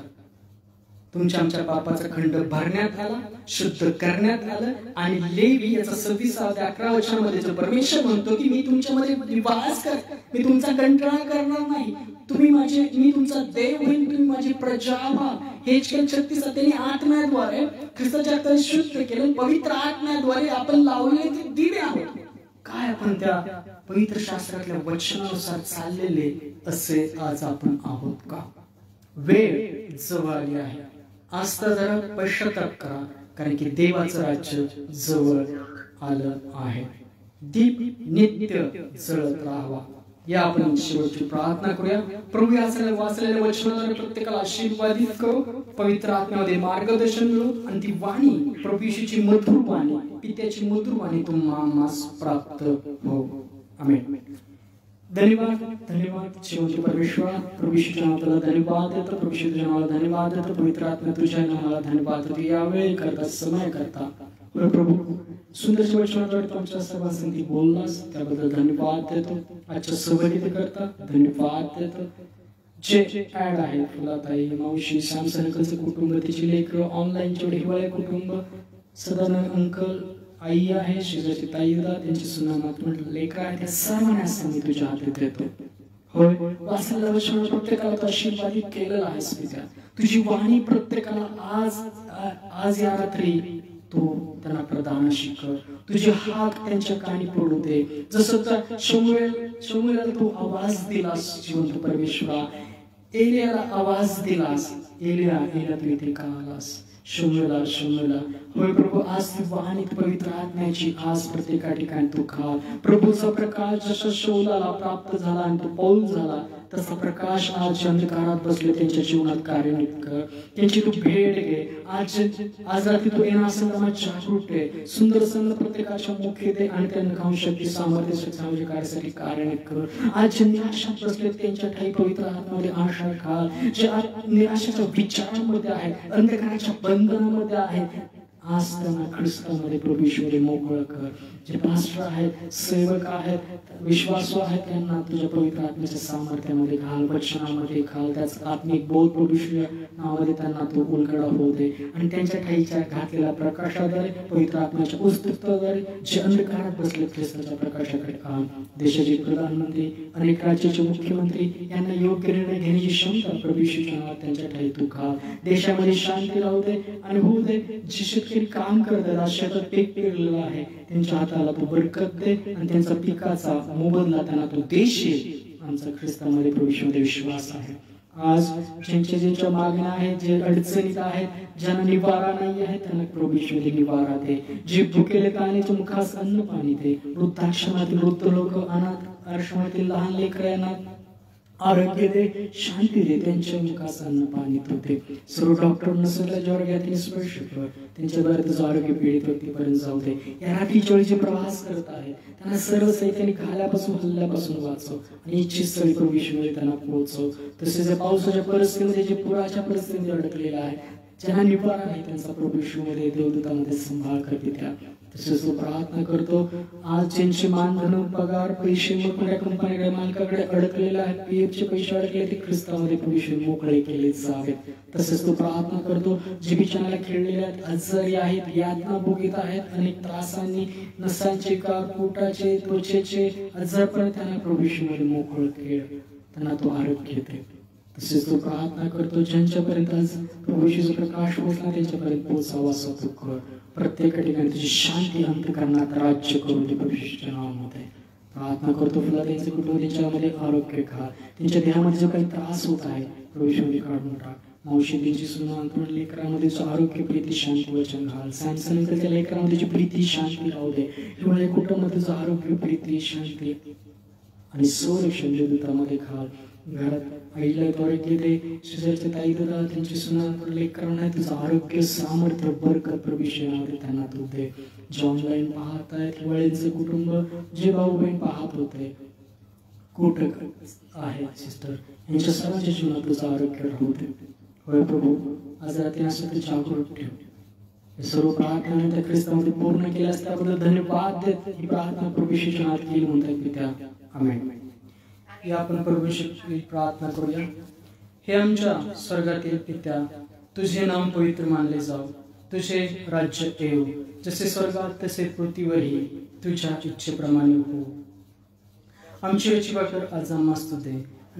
तुमच्या आमच्या पापाचा खंड भरण्यात आला, शुद्ध करण्यात आलं. आणि लेवी याचा 26-11 वचनामध्ये जो परमेश्वर म्हणतो की मी तुमच्यामध्ये निवास कर, मी तुमचा कंटाळा करणार नाही, मी तुमचा देव होईल, तुम्ही माझी प्रजा व्हा. हे 36 त्यांनी आत्म्याद्वारे ख्रिस्ताच्या शुद्ध केलं. पवित्र आत्म्याद्वारे आपण लावलेले ते दिवे आहोत. काय आपण त्या पवित्र शास्त्रातल्या वचनानुसार चाललेले असे आज आपण आहोत का? वेळ जवळ आली आहे. आज तर जरा पश्चाताप करा, कारण की देवाचं राज्य जवळ आलं आहे. दीप नित्य जळत राहावा. या आपण शेवटची प्रार्थना करूया. प्रभू या सगळ्या वाचलेल्या वचनाद्वारे प्रत्येकाला आशीर्वादित करो, पवित्र आत्म्यामध्ये मार्गदर्शन मिळो आणि ती वाणी प्रभू येशूची मधुर वाणी, पित्याची मधुर वाणी तुम्हाला प्राप्त हो. आमेन. धन्यवाद धन्यवाद शेवटी परमेश्वर. प्रभू येशूच्या नावाला धन्यवाद देतो, प्रभू येशूच्या नावाला धन्यवाद देतो. पवित्र आत्मा तुझ्या नावाला धन्यवाद देतो. यावेळी करता समय करता प्रभू सुंदर वचनाद्वारे तुमच्या सर्वांसाठी बोललास त्याबद्दल धन्यवाद देतो. आजच्या सहभागी करता धन्यवाद देतो. जे ऍड आहे फुलाताई, मावशी, सॅमसंगचं कुटुंब, तिची लेकरं, ऑनलाईन जेवढे हिवाळे कुटुंब, सदानंद अंकल, आई आहे, शेजारची ताईदा, त्यांची सुना लेकरं आहेत, त्या सर्वांना मी तुझ्या हातात देतो. होय, वाचलेल्या वचनाने प्रत्येकाला तू आशीर्वादित केलेला आहेस पित्या. तुझी वाणी प्रत्येकाला आज या रात्री तू त्यांना प्रदान कर. तुझे हात त्यांच्या कानी पडू दे. जसं शमूएलला तू आवाज दिलास जिवंत परमेश्वरा, एलियाला आवाज दिलास, एलिया तू इथे का आलास? शमूएला होय प्रभू, आज ती वाणी पवित्र आत्म्याची आज प्रत्येका ठिकाणी तू खा. प्रभूचा प्रकाश जसा शौलाला प्राप्त झाला आणि तो पौल झाला, तसा प्रकाश आज अंधकारात बसले त्यांच्या जीवनात कार्यान्वित कर. त्यांची तू भेट घे. आज रात्री तू येणार संगमात जागरूक आहे. सुंदर संघ प्रत्येकाच्या मुखे दे आणि त्यांना खाऊन शक्ती सामर्थ्य सामाजिक कार्यासाठी कार्यान्वित कर. आज जे निराशात बसले त्यांच्या ठाई पवित्र आत्म्यामध्ये आशा घाल. जे निराशाच्या विचारांमध्ये आहेत, अंधकाराच्या बंधनामध्ये आहेत, आज त्यांना ख्रिस्तामध्ये प्रभूश्वरी मोकळं कर. जे पास्टर आहेत, सेवक आहेत, विश्वासू आहेत, त्यांना तुझ्या पवित्र आत्म्याच्या सामर्थ्यामध्ये घाल, वचनामध्ये घाल. त्याचा आत्मिक बोध प्रभूश्वर नावामध्ये त्यांना तू उलगडा होऊ दे. आणि त्यांच्या ठाईच्या घातलेल्या प्रकाशाद्वारे, पवित्र आत्म्याच्या उत्सुकतेद्वारे जे अंधकारात बसले ख्रिस्ताच्या प्रकाशाकडे आण. देशाचे प्रधानमंत्री, अनेक राज्याचे मुख्यमंत्री यांना योग्य निर्णय घेण्याची क्षमता प्रभूश्वरच्या नावात त्यांच्या ठाई तू घाल. देशामध्ये शांती राहू दे आणि होऊ दे. जे शेतकरी काम करतात, शेतात पीक पेरलेलं आहे, त्यांच्या हाताला तू बरकत दे आणि त्यांचा पिकाचा मोबदला त्यांना तू देशील. आमचा ख्रिस्तामध्ये प्रभूमध्ये विश्वास आहे. आज ज्यांच्या मागण्या आहेत, जे अडचणीत आहेत, ज्यांना निवारा नाही आहे, त्यांना प्रभूमध्ये निवारा दे. जे भुकेले काण्याच्या मुखास अन्न पाणी दे. वृद्धाश्रमातील वृद्ध लोक, अनाथ आश्रमातील लहान लेकरांना आरोग्य दे, शांती दे, त्यांच्या मुखाचं अन्न पाणी तू दे. सर्व डॉक्टर नसल्या ज्यावर घ्या स्पर्श कर, त्यांच्याद्वारे तुझं आरोग्य पीडित व्यक्तीपर्यंत जाऊ दे. या रात्रीच्या वेळी जे प्रवास करत आहेत त्यांना सर्व सैतानिक घाल्यापासून हल्ल्यापासून वाचव आणि इच्छित स्थळी प्रभू येशूमध्ये त्यांना पोहोचव. तसेच या पावसाच्या परिस्थितीमध्ये जे पुराच्या परिस्थितीमध्ये अडकलेला आहे, ज्यांना निवारा नाही, त्यांचा प्रभू येशूमध्ये देवदूतामध्ये संभाळ कर पित्या. तसेच तो प्रार्थना करतो आज ज्यांचे मानधन पगार पैसे मोठ्या कंपनीकडे मालकाकडे अडकलेले आहेत, पीएफचे पैसे अडकले ते ख्रिस्तामध्ये प्रभू मोकळे केले जावेत. तसेच तो प्रार्थना करतो जे बिचाराला खेळलेले आहेत, आजारी आहेत, यातना भोगीत आहेत, अनेक त्रासांनी नसांचे कार पोटाचे त्वचेचे आजारपण त्यांना प्रभू मध्ये मोकळ खेळ, त्यांना तो आरोग्य दे. तसेच तो प्रार्थना करतो ज्यांच्यापर्यंत आज प्रभू येशूचा प्रकाश पोहोचला त्यांच्यापर्यंत पोहोचावा असं तू कर. प्रत्येक ठिकाणी तुझी शांती अंतःकरणात राज्य करून दे प्रभू येशूच्या नावामध्ये प्रार्थना करतो. फुला त्यांचे कुटुंब त्यांच्यामध्ये आरोग्य घाल, त्यांच्या देहामध्ये जो काही त्रास होत आहे प्रभू येशूमध्ये काढून टाक. मावशी त्यांची सुना अंतरण लेकरांमध्ये आरोग्य प्रीती शांती वचन घाल. सॅमसन अंकलच्या लेकरांमध्ये प्रीती शांती राहू दे. हिवाळी कुटुंबामध्ये आरोग्य प्रीती शांती आणि संरक्षण देवदूतामध्ये घाल. घरात आईला आरोग्य दे, शेजारच्या ताई दादा त्यांची सुना लेकरांना तुझं आरोग्य सामर्थ्य बरकत प्रभू येशूमध्ये त्यांना तू दे. जे ऑनलाईन पाहत आहेत हिवाळीचं कुटुंब, जे भाऊ बहीण पाहत होते कुठं आहेत सिस्टर, यांच्या सर्वांच्या जीवनात तुझं आरोग्य राहू दे. होय प्रभू आज रात्री असं तू जागरूक ठेव. सर्व प्रार्थना त्या ख्रिस्तामध्ये पूर्ण केल्यास त्याबद्दल धन्यवाद देत ही प्रार्थना प्रभू येशूच्या नावात केली म्हणतात पित्या, आमेन. या आपण प्रभू येशूची प्रार्थना करूया. हे आमच्या स्वर्गातील पित्या, तुझे नाम पवित्र मानले जाऊ, तुझे राज्य येऊ, जसे स्वर्गात तसे पृथ्वीवरही तुझ्या इच्छेप्रमाणे हो. आमची रोजची भाकर आज आम्हास तू दे,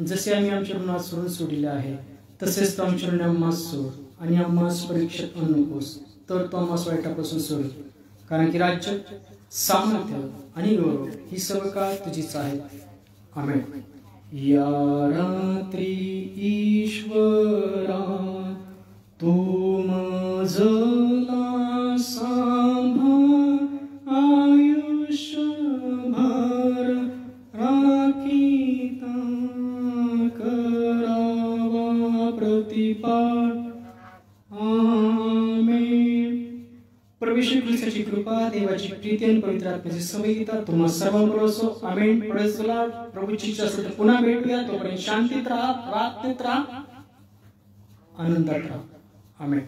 जसे आम्ही आमच्या ऋणात सोडून सोडले आहे तसेच तू आमच्या ऋण आम्हास सोड, आणि आम्हास परीक्षेत आणू नकोस, तर तो आम्हास वाईटापासून सोड. कारण की राज्य सामर्थ्य आणि गौरव ही सर्व काळ तुझीच आहे, आमेन. या रात्री ईश्वरा तू मजला सांभाळ, आयुष्यभर राखीता करावा प्रतिपाळ, आमेन. प्रभू येशू ख्रिस्ताची कृपा, देवाची प्रीती आणि पवित्र आत्म्याची संवेदिता तुम्हा सर्वांबरोबर असो, आमेन. Praise the Lord. प्रभूची इच्छा असेल तर पुन्हा भेटूया. तोपर्यंत शांतीत राहा, प्रार्थनेत राहा, आनंदात राहा, आमेन.